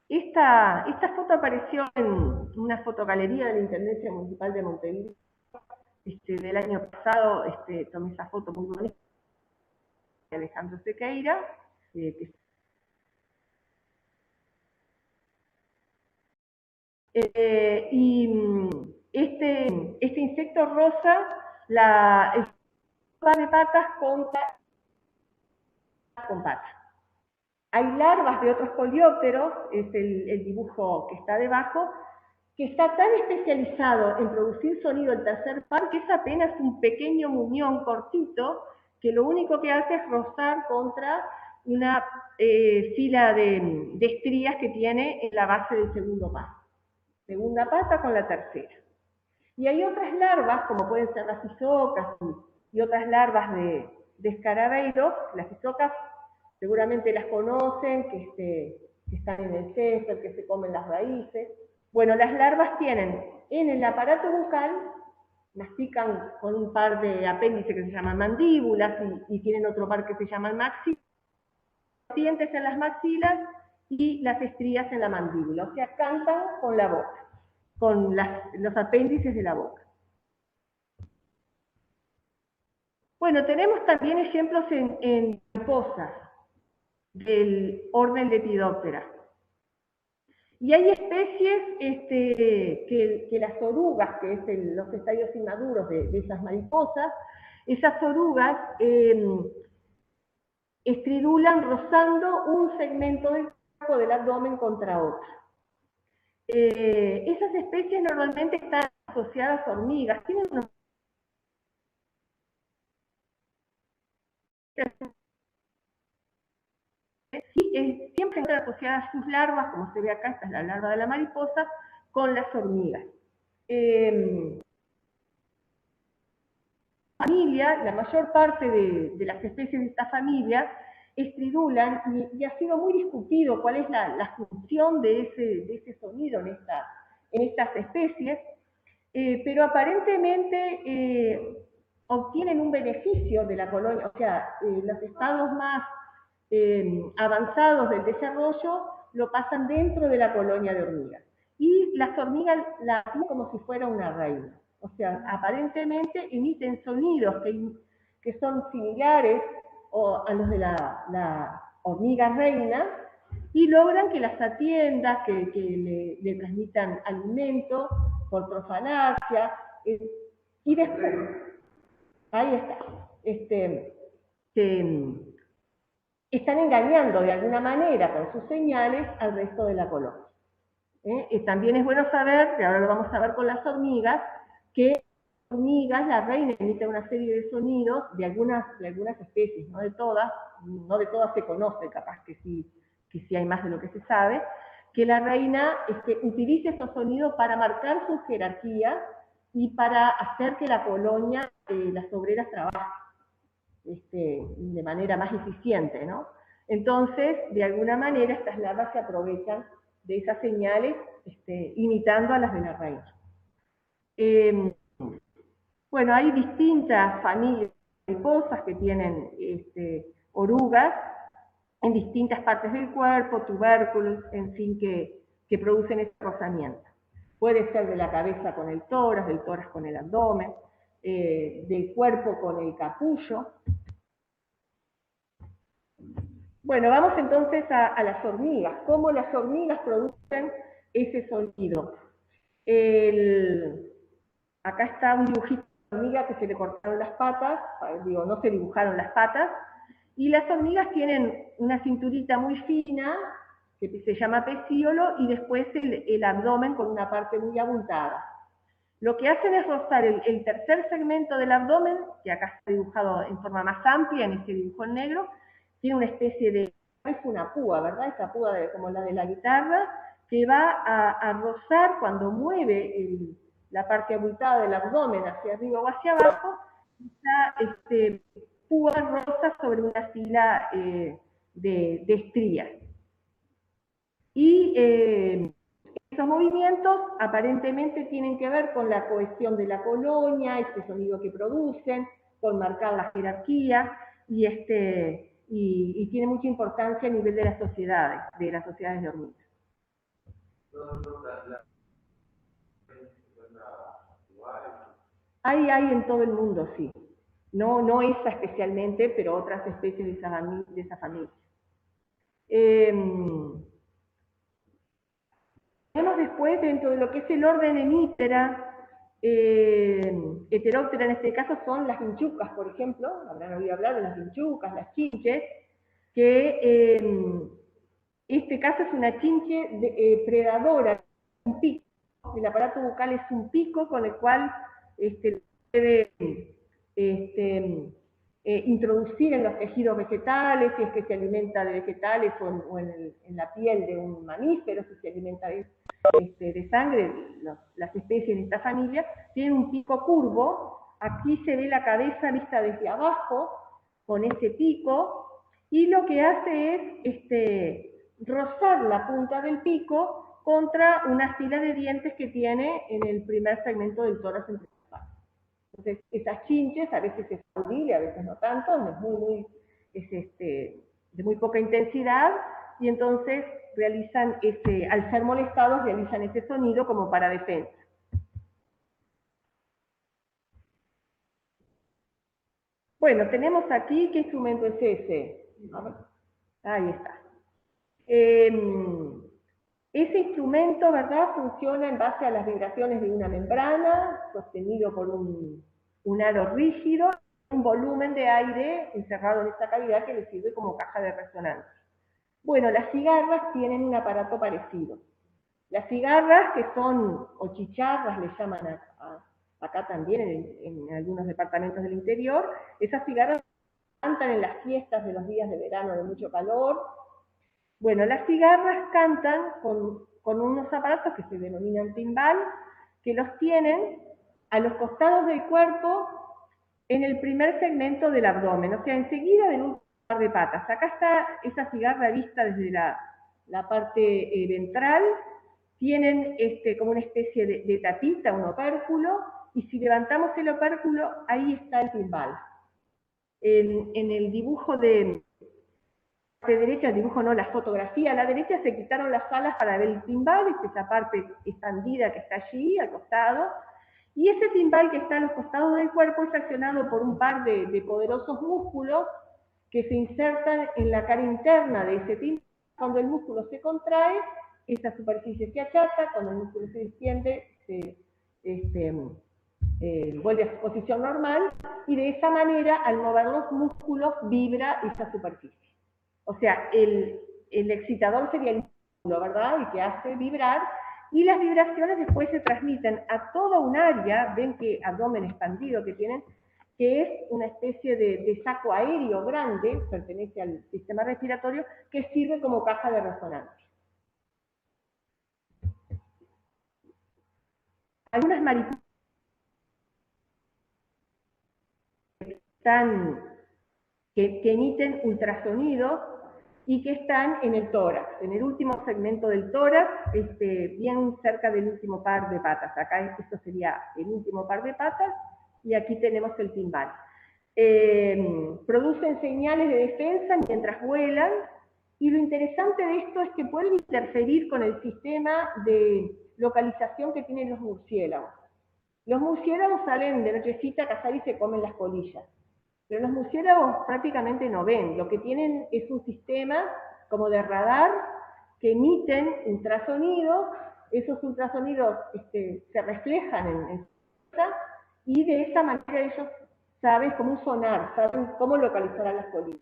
Esta foto apareció en una fotogalería de la Intendencia Municipal de Montevideo del año pasado. Tomé esa foto muy bonita de Alejandro Sequeira, y este insecto rosa el par de patas con patas. Hay larvas de otros coleópteros, es el dibujo que está debajo, que está tan especializado en producir sonido el tercer par que es apenas un pequeño muñón cortito que lo único que hace es rozar contra una fila de estrías que tiene en la base del segundo par. Segunda pata con la tercera. Y hay otras larvas, como pueden ser las isocas y otras larvas de escarabeidos. Las isocas seguramente las conocen, que están en el césped, que se comen las raíces. Bueno, las larvas tienen en el aparato bucal, mastican con un par de apéndices que se llaman mandíbulas y tienen otro par que se llaman maxilas, dientes en las maxilas y las estrías en la mandíbula. O sea, cantan con la boca, con los apéndices de la boca. Bueno, tenemos también ejemplos en mariposas del orden Lepidoptera. Y hay especies que las orugas, que es los estadios inmaduros de esas mariposas, esas orugas estridulan rozando un segmento del cuerpo del abdomen contra otro. Esas especies normalmente están asociadas a hormigas, tienen unos siempre están asociadas sus larvas, como se ve acá, esta es la larva de la mariposa, con las hormigas. La mayor parte de las especies de esta familia estridulan, y ha sido muy discutido cuál es la función de ese sonido en estas especies, pero aparentemente obtienen un beneficio de la colonia, o sea, los estados más avanzados del desarrollo lo pasan dentro de la colonia de hormigas. Y las hormigas la hacen como si fuera una reina. O sea, aparentemente emiten sonidos que son similares a los de la hormiga reina, y logran que las atienda, que le transmitan alimento por profanancia, y después, ahí está, están engañando de alguna manera con sus señales al resto de la colonia. También es bueno saber, que ahora lo vamos a ver con las hormigas, que las hormigas, la reina emite una serie de sonidos de algunas especies, no de todas se conoce, capaz que sí hay más de lo que se sabe, que la reina utiliza estos sonidos para marcar su jerarquía y para hacer que la colonia, las obreras trabajen de manera más eficiente, ¿no? Entonces, de alguna manera, estas larvas se aprovechan de esas señales, imitando a las de la reina. Bueno, hay distintas familias de mariposas que tienen orugas en distintas partes del cuerpo, tubérculos, en fin, que producen ese rozamiento. Puede ser de la cabeza con el tórax, del tórax con el abdomen, del cuerpo con el capullo. Bueno, vamos entonces a las hormigas. ¿Cómo las hormigas producen ese sonido? Acá está un dibujito de hormiga que se le cortaron las patas, digo, no se dibujaron las patas, y las hormigas tienen una cinturita muy fina, que se llama pecíolo, y después el abdomen con una parte muy abultada. Lo que hacen es rozar el tercer segmento del abdomen, que acá está dibujado en forma más amplia, en este dibujo en negro, tiene una especie de, es una púa, ¿verdad? Esa púa como la de la guitarra, que va a rozar cuando mueve la parte abultada del abdomen hacia arriba o hacia abajo, esa púa rosa sobre una fila de estrías. Y esos movimientos aparentemente tienen que ver con la cohesión de la colonia, este sonido que producen, con marcar la jerarquía, y tiene mucha importancia a nivel de las sociedades de hormigas. Hay en todo el mundo, sí. No esa especialmente, pero otras especies de esa familia. Tenemos después, dentro de lo que es el orden Hemiptera, Heteróptera en este caso son las vinchucas, por ejemplo, habrán oído hablar de las vinchucas, las chinches, que este caso es una chinche predadora, un pico, el aparato bucal es un pico con el cual puede introducir en los tejidos vegetales, si es que se alimenta de vegetales o en la piel de un mamífero, si se alimenta de sangre. Las especies de esta familia tienen un pico curvo. Aquí se ve la cabeza vista desde abajo con ese pico, y lo que hace es rozar la punta del pico contra una fila de dientes que tiene en el primer segmento del tórax entre las patas. Entonces, esas chinches a veces es audible, a veces no tanto, de muy poca intensidad, y entonces realizan al ser molestados, realizan ese sonido como para defensa. Bueno, tenemos aquí, ¿qué instrumento es ese? Ahí está. Ese instrumento, ¿verdad?, funciona en base a las vibraciones de una membrana, sostenido por un aro rígido, un volumen de aire encerrado en esta cavidad que le sirve como caja de resonancia. Bueno, las cigarras tienen un aparato parecido. Las cigarras, que son, o chicharras, le llaman acá también en algunos departamentos del interior, esas cigarras cantan en las fiestas de los días de verano de mucho calor. Bueno, las cigarras cantan con unos aparatos que se denominan timbal, que los tienen a los costados del cuerpo en el primer segmento del abdomen, o sea, enseguida del último par de patas. Acá está esa cigarra vista desde la parte ventral. Tienen como una especie de tapita, un opérculo, y si levantamos el opérculo, ahí está el timbal. En el dibujo de derecha, el dibujo no, la fotografía a la derecha, se quitaron las alas para ver el timbal, esa parte expandida que está allí, al costado, y ese timbal que está a los costados del cuerpo es accionado por un par de poderosos músculos que se insertan en la cara interna de ese timbal. Cuando el músculo se contrae, esa superficie se achata, cuando el músculo se distiende, se vuelve a su posición normal, y de esa manera, al mover los músculos, vibra esa superficie. O sea, el excitador sería el músculo, ¿verdad? El que hace vibrar, y las vibraciones después se transmiten a toda un área, ven que abdomen expandido que tienen, que es una especie de saco aéreo grande, pertenece al sistema respiratorio, que sirve como caja de resonancia. Algunas mariposas que emiten ultrasonidos y que están en el tórax, en el último segmento del tórax, bien cerca del último par de patas. Acá esto sería el último par de patas, y aquí tenemos el timbal. Producen señales de defensa mientras vuelan, y lo interesante de esto es que pueden interferir con el sistema de localización que tienen los murciélagos. Los murciélagos salen de nochecita a cazar y se comen las polillas. Pero los murciélagos prácticamente no ven. Lo que tienen es un sistema como de radar que emiten ultrasonidos. Esos ultrasonidos se reflejan en su vista, y de esa manera ellos saben, como un sonar, saben cómo localizar a las polillas.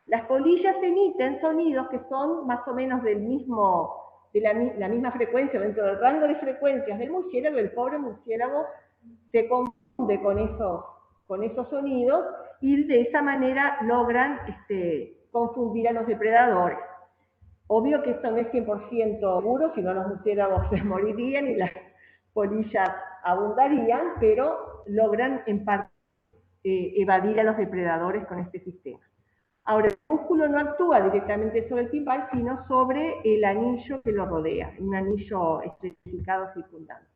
Las polillas emiten sonidos que son más o menos del mismo, de la misma frecuencia, dentro del rango de frecuencias del murciélago. El pobre murciélago se confunde con esos sonidos, y de esa manera logran confundir a los depredadores. Obvio que esto no es 100% seguro, si no los murciélagos se morirían y las polillas abundarían, pero logran en parte evadir a los depredadores con este sistema. Ahora, el músculo no actúa directamente sobre el timbal, sino sobre el anillo que lo rodea, un anillo estratificado circundante.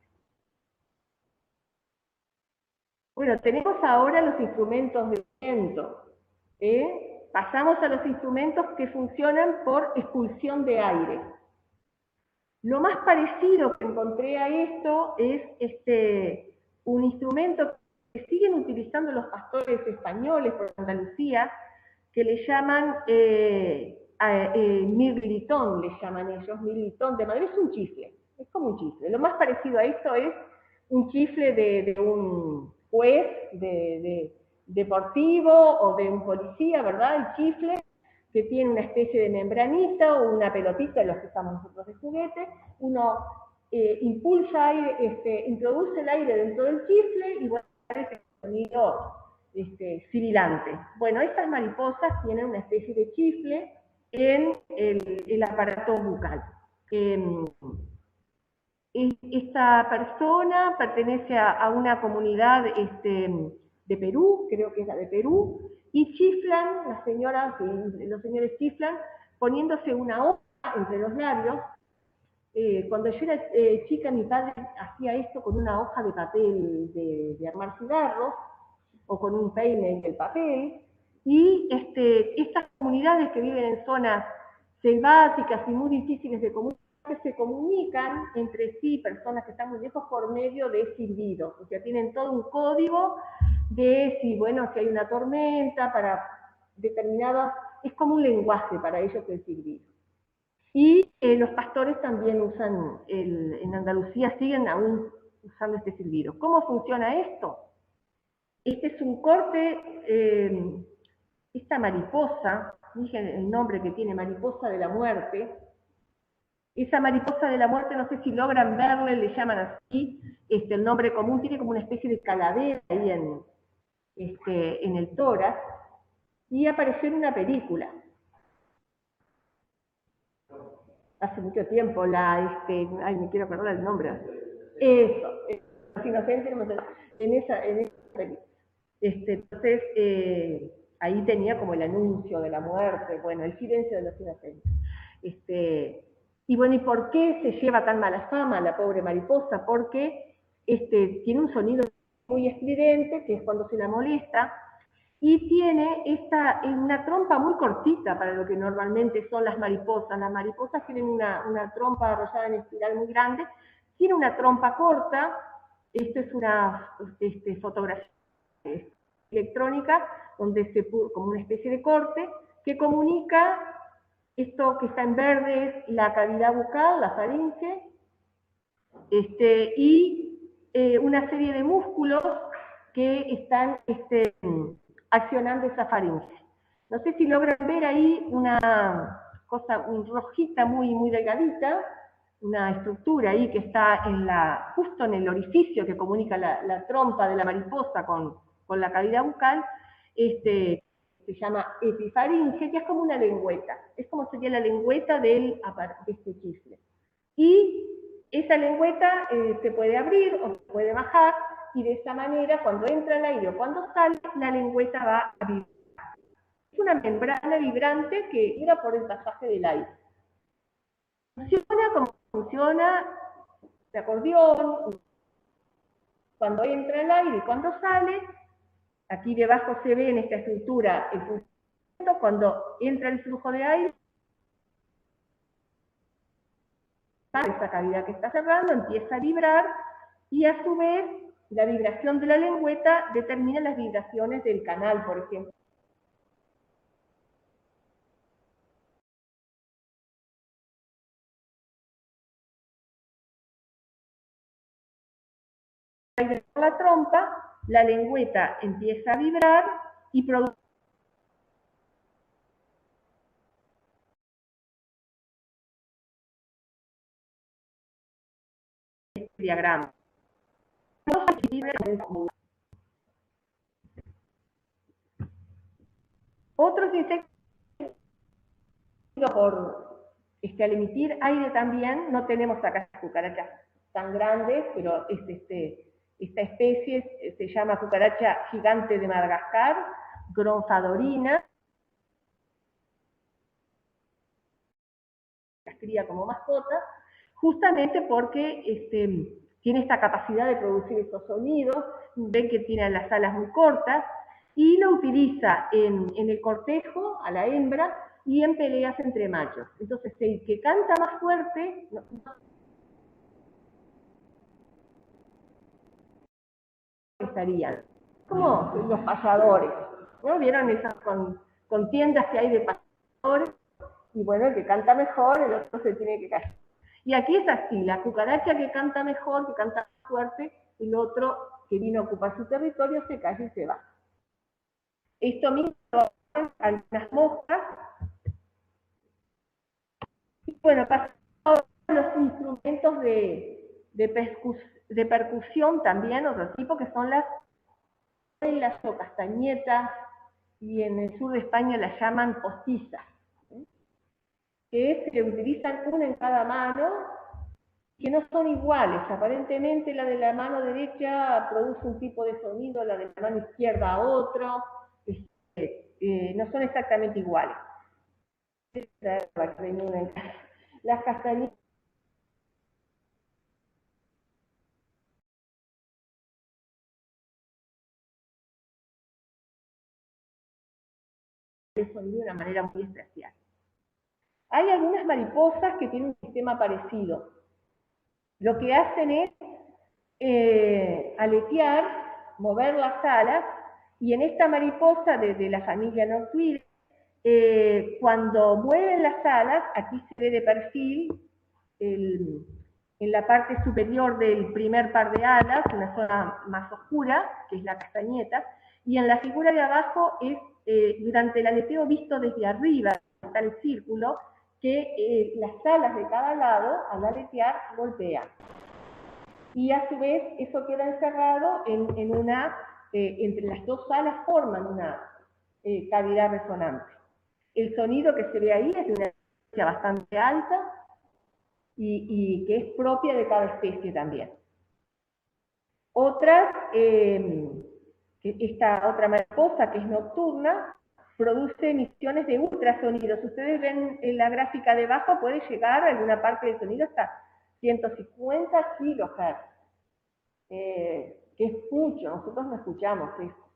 Bueno, tenemos ahora los instrumentos de viento. Pasamos a los instrumentos que funcionan por expulsión de aire. Lo más parecido que encontré a esto es un instrumento que siguen utilizando los pastores españoles por Andalucía, que le llaman mirlitón, le llaman ellos, mirlitón de Madrid. Es un chifle, es como un chifle. Lo más parecido a esto es un chifle de un juez deportivo o de un policía, ¿verdad? El chifle, que tiene una especie de membranita o una pelotita, los que usamos nosotros de juguete. Uno impulsa aire, introduce el aire dentro del chifle y bueno, ese sonido sibilante. Bueno, estas mariposas tienen una especie de chifle en el aparato bucal. Esta persona pertenece a una comunidad de Perú, creo que es la de Perú, y chiflan, las señoras y los señores chiflan poniéndose una hoja entre los labios. Cuando yo era chica, mi padre hacía esto con una hoja de papel de armar cigarros, o con un peine en el papel, y estas comunidades que viven en zonas selváticas y muy difíciles de comunicar, se comunican entre sí, personas que están muy lejos, por medio de silbidos. O sea, tienen todo un código de si hay una tormenta, para determinadas, es como un lenguaje para ellos el silbido. Y los pastores también usan, en Andalucía siguen aún usando este silbido. ¿Cómo funciona esto? Este es un corte, esta mariposa, dije el nombre que tiene, mariposa de la muerte. Esa mariposa de la muerte, no sé si logran verle, le llaman así, el nombre común, tiene como una especie de calavera ahí en el tórax, y apareció en una película. Hace mucho tiempo, me quiero acordar el nombre. Eso, Los Inocentes, en esa película. Entonces, ahí tenía como el anuncio de la muerte, bueno, el silencio de los inocentes. Y bueno, ¿y por qué se lleva tan mala fama la pobre mariposa? Porque tiene un sonido muy estridente, que es cuando se la molesta, y tiene una trompa muy cortita para lo que normalmente son las mariposas. Las mariposas tienen una trompa arrollada en espiral muy grande, tiene una trompa corta. Esto es una fotografía electrónica, donde como una especie de corte, que comunica esto que está en verde es la cavidad bucal, la faringe, y una serie de músculos que están accionando esa faringe. No sé si logran ver ahí una cosa rojita muy, muy delgadita, una estructura ahí que está justo en el orificio que comunica la trompa de la mariposa con la cavidad bucal. Se llama epifaringe, que es como una lengüeta, es como sería la lengüeta de este chifle. Y esa lengüeta se puede abrir o se puede bajar, y de esa manera, cuando entra el aire o cuando sale, la lengüeta va a vibrar. Es una membrana vibrante que vibra por el pasaje del aire. Funciona como funciona el acordeón, cuando entra el aire y cuando sale. Aquí debajo se ve en esta estructura el funcionamiento. Cuando entra el flujo de aire, esa cavidad que está cerrando empieza a vibrar, y a su vez la vibración de la lengüeta determina las vibraciones del canal, por ejemplo. La trompa, la lengüeta empieza a vibrar y produce este diagrama. Otros insectos, al emitir aire también, no tenemos acá cucarachas tan grandes, pero esta especie se llama cucaracha gigante de Madagascar, Gronfadorina, las cría como mascota, justamente porque tiene esta capacidad de producir estos sonidos. Ven que tiene las alas muy cortas, y lo utiliza en el cortejo a la hembra y en peleas entre machos. Entonces, el que canta más fuerte estarían como los payadores, ¿no? ¿Vieron esas contiendas que hay de payadores? Y bueno, el que canta mejor, el otro se tiene que callar. Y aquí es así, la cucaracha que canta mejor, que canta más fuerte, el otro que vino a ocupar su territorio se calla y se va. Esto mismo lo hacen algunas moscas. Y bueno, pasando a los instrumentos de percusión también, otro tipo, que son las o castañetas, y en el sur de España las llaman postizas, que se utilizan una en cada mano, que no son iguales. Aparentemente la de la mano derecha produce un tipo de sonido, la de la mano izquierda otro, no son exactamente iguales. Las castañetas el sonido de una manera muy especial. Hay algunas mariposas que tienen un sistema parecido. Lo que hacen es aletear, mover las alas, y en esta mariposa de la familia Noctuile, cuando mueven las alas, aquí se ve de perfil en la parte superior del primer par de alas, una zona más oscura, que es la castañeta, y en la figura de abajo es durante el aleteo visto desde arriba, está el círculo, que las alas de cada lado, al aletear, golpean. Y a su vez eso queda encerrado entre las dos alas forman una cavidad resonante. El sonido que se ve ahí es de una frecuencia bastante alta y que es propia de cada especie también. Esta otra mariposa, que es nocturna, produce emisiones de ultrasonidos. Ustedes ven en la gráfica de abajo, puede llegar a alguna parte del sonido hasta 150 kilohertz, que es mucho, nosotros no escuchamos eso.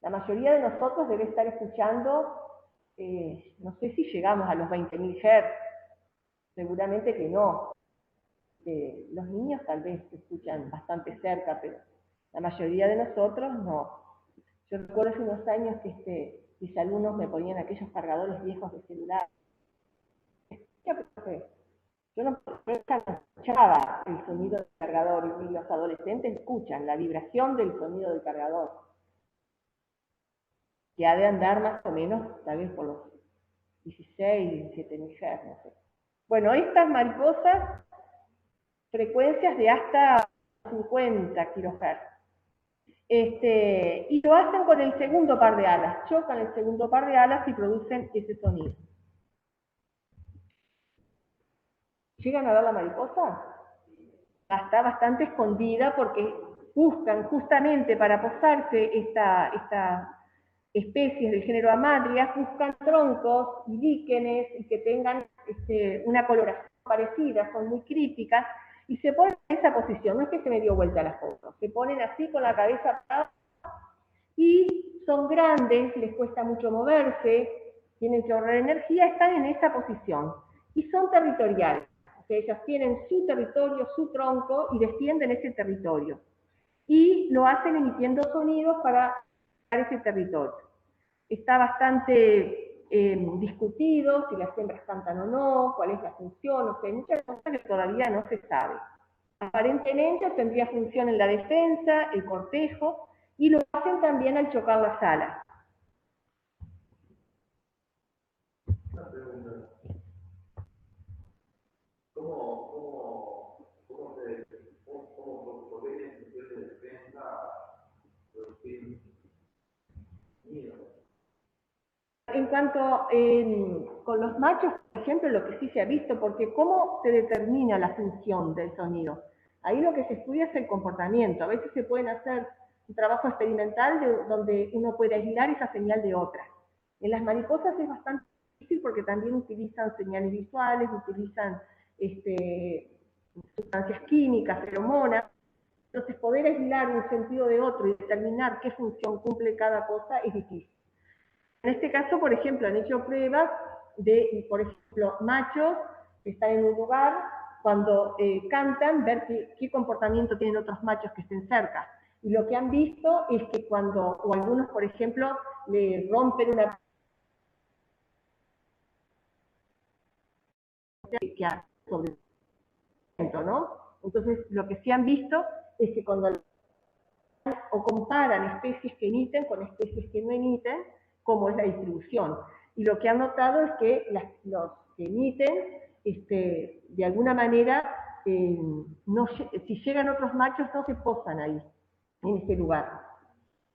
La mayoría de nosotros debe estar escuchando, no sé si llegamos a los 20.000 Hz, seguramente que no. Los niños tal vez escuchan bastante cerca, pero la mayoría de nosotros no. Yo recuerdo hace unos años que mis alumnos me ponían aquellos cargadores viejos de celular. Yo no escuchaba el sonido del cargador y los adolescentes escuchan la vibración del sonido del cargador, que ha de andar más o menos, tal vez por los 16, 17.000 Hz, no sé. Bueno, estas mariposas, frecuencias de hasta 50 kHz. Y lo hacen con el segundo par de alas, chocan el segundo par de alas y producen ese sonido. ¿Llegan a ver la mariposa? Está bastante escondida porque buscan justamente para posarse estas especies del género Amadrias, buscan troncos y líquenes y que tengan una coloración parecida, son muy crípticas, y se ponen en esa posición, no es que se me dio vuelta la foto, se ponen así con la cabeza atrás y son grandes, les cuesta mucho moverse, tienen que ahorrar energía, están en esa posición y son territoriales. O sea, ellas tienen su territorio, su tronco y defienden ese territorio. Y lo hacen emitiendo sonidos para ese territorio. Está bastante discutido si las hembras cantan o no, cuál es la función, o sea, hay muchas cosas que todavía no se sabe. Aparentemente tendría función en la defensa, el cortejo, y lo hacen también al chocar las alas. ¿Por qué tiene función de defensa producir nidos? En cuanto con los machos, por ejemplo, lo que sí se ha visto, porque ¿cómo se determina la función del sonido? Ahí lo que se estudia es el comportamiento. A veces se pueden hacer un trabajo experimental donde uno puede aislar esa señal de otra. En las mariposas es bastante difícil porque también utilizan señales visuales, utilizan sustancias químicas, feromonas. Entonces, poder aislar un sentido de otro y determinar qué función cumple cada cosa es difícil. En este caso, por ejemplo, han hecho pruebas de, por ejemplo, machos que están en un lugar, cuando cantan, ver qué comportamiento tienen otros machos que estén cerca. Y lo que han visto es que cuando, o algunos, por ejemplo, le rompen una... sobre ¿no? Entonces, lo que sí han visto es que cuando o comparan especies que emiten con especies que no emiten, cómo es la distribución. Y lo que han notado es que los que emiten, de alguna manera, si llegan otros machos, no se posan ahí, en ese lugar.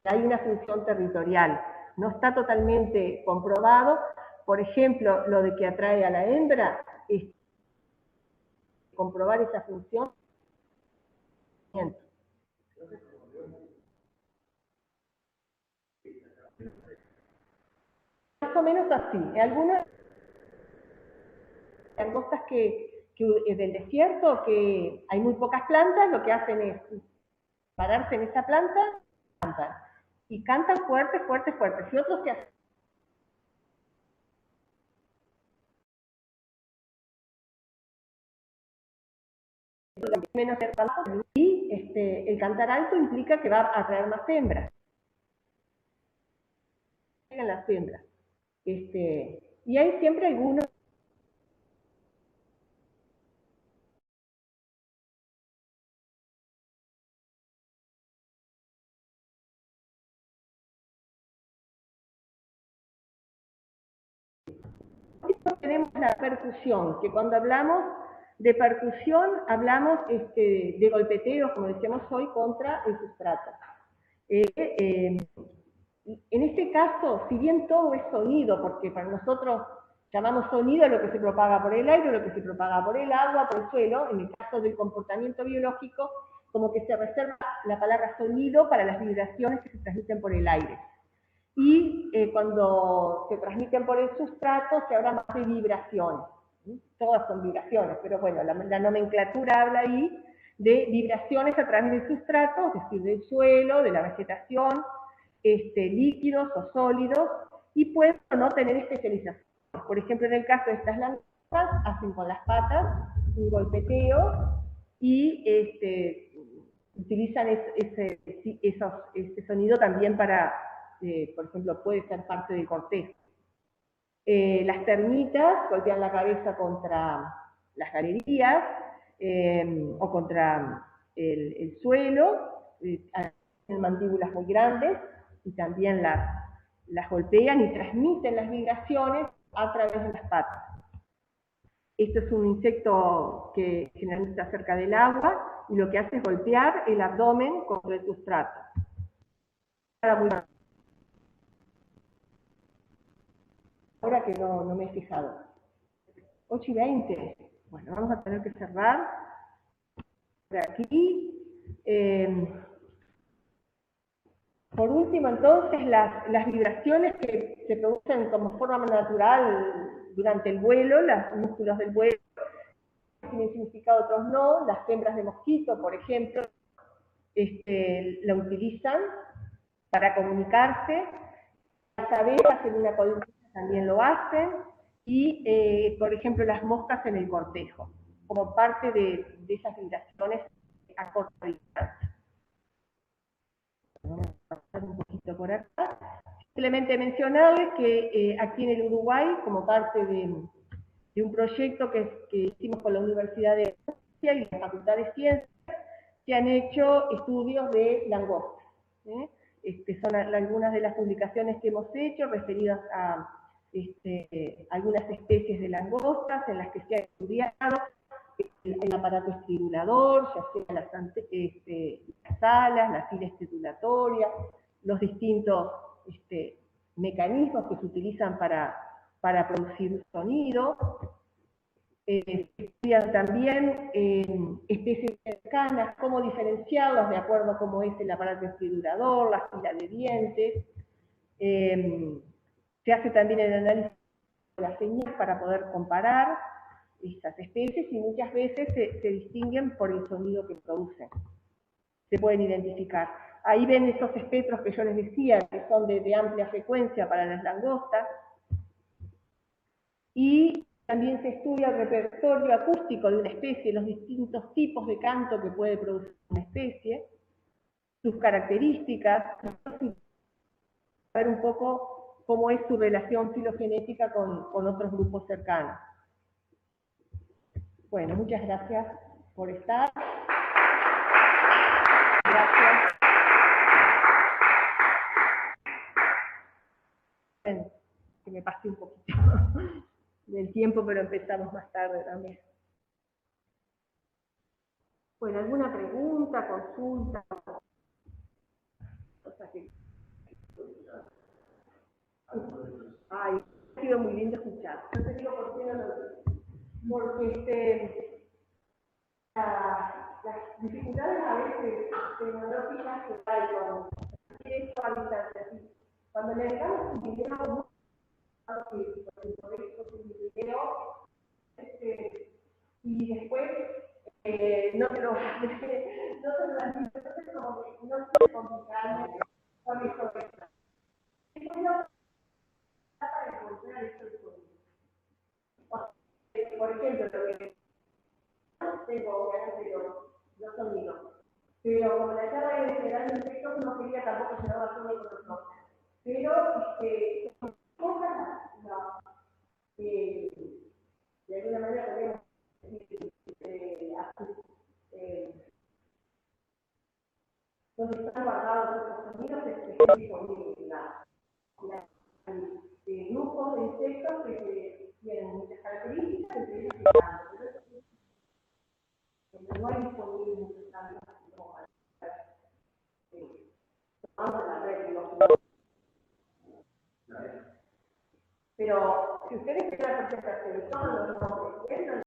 Hay una función territorial. No está totalmente comprobado. Por ejemplo, lo de que atrae a la hembra, es comprobar esa función. Más o menos así. Algunas langostas del desierto, que hay muy pocas plantas, lo que hacen es pararse en esa planta y cantan fuerte, fuerte, fuerte. Si otros se hacen menos alto, y el cantar alto implica que va a atraer más hembras. En las hembras. Y hay siempre algunos tenemos la percusión, que cuando hablamos de percusión hablamos de golpeteos, como decíamos hoy, contra el sustrato. En este caso, si bien todo es sonido, porque para nosotros llamamos sonido a lo que se propaga por el aire, lo que se propaga por el agua, por el suelo, en el caso del comportamiento biológico, como que se reserva la palabra sonido para las vibraciones que se transmiten por el aire. y cuando se transmiten por el sustrato se habla más de vibraciones. Todas son vibraciones, pero bueno, la nomenclatura habla ahí de vibraciones a través del sustrato, es decir, del suelo, de la vegetación, líquidos o sólidos, y pueden o no tener especialización. Por ejemplo, en el caso de estas langostas, hacen con las patas un golpeteo y utilizan ese sonido también para, por ejemplo, puede ser parte del cortejo. Las termitas golpean la cabeza contra las galerías o contra el suelo, tienen mandíbulas muy grandes y también las golpean y transmiten las vibraciones a través de las patas. Esto es un insecto que generalmente está cerca del agua y lo que hace es golpear el abdomen contra el sustrato. Ahora que no me he fijado. 8:20. Bueno, vamos a tener que cerrar por aquí. Por último, entonces, las vibraciones que se producen como forma natural durante el vuelo, los músculos del vuelo, tienen significado, otros no. Las hembras de mosquito, por ejemplo, la utilizan para comunicarse. Las abejas en una columna también lo hacen. Y, por ejemplo, las moscas en el cortejo, como parte de esas vibraciones a corta distancia. Vamos a pasar un poquito por acá. Simplemente mencionarles que aquí en el Uruguay, como parte de un proyecto que hicimos con la Universidad de Murcia y la Facultad de Ciencias, se han hecho estudios de langostas. Son algunas de las publicaciones que hemos hecho referidas a algunas especies de langostas en las que se ha estudiado el aparato estridulador, ya sea las alas, la fila estridulatoria, los distintos mecanismos que se utilizan para producir sonido. Se estudian también especies cercanas, cómo diferenciarlas de acuerdo a cómo es el aparato estridulador, la fila de dientes. Se hace también el análisis de las señales para poder comparar estas especies y muchas veces se distinguen por el sonido que producen. Se pueden identificar. Ahí ven esos espectros que yo les decía, que son de amplia frecuencia para las langostas. Y también se estudia el repertorio acústico de una especie, los distintos tipos de canto que puede producir una especie, sus características, ver un poco cómo es su relación filogenética con otros grupos cercanos. Bueno, muchas gracias por estar. Gracias. Bueno, que me pasé un poquito del tiempo, pero empezamos más tarde también. Bueno, ¿alguna pregunta, consulta? Ay, ha sido muy lindo escuchar. No te digo por qué no lo digo. Porque las dificultades a veces tecnológicas que hay con esto a distancia. Cuando le damos un video, por eso un video, y después no se lo transmito, entonces como que no quiero complicarme con eso. Después no para encontrar esto de sonido. Por ejemplo, lo que tengo obviamente los sonidos, pero como la charla de generar insectos no quería tampoco llevar a solo con los dos. Pero cosas de alguna manera podemos donde están guardados estos sonidos grupos de insectos que tienen muchas características, entre ellos el canto. Pero no hay disponibles muchos cantos como vamos a la red, pero si ustedes quieren hacer presentación, no lo estamos viendo.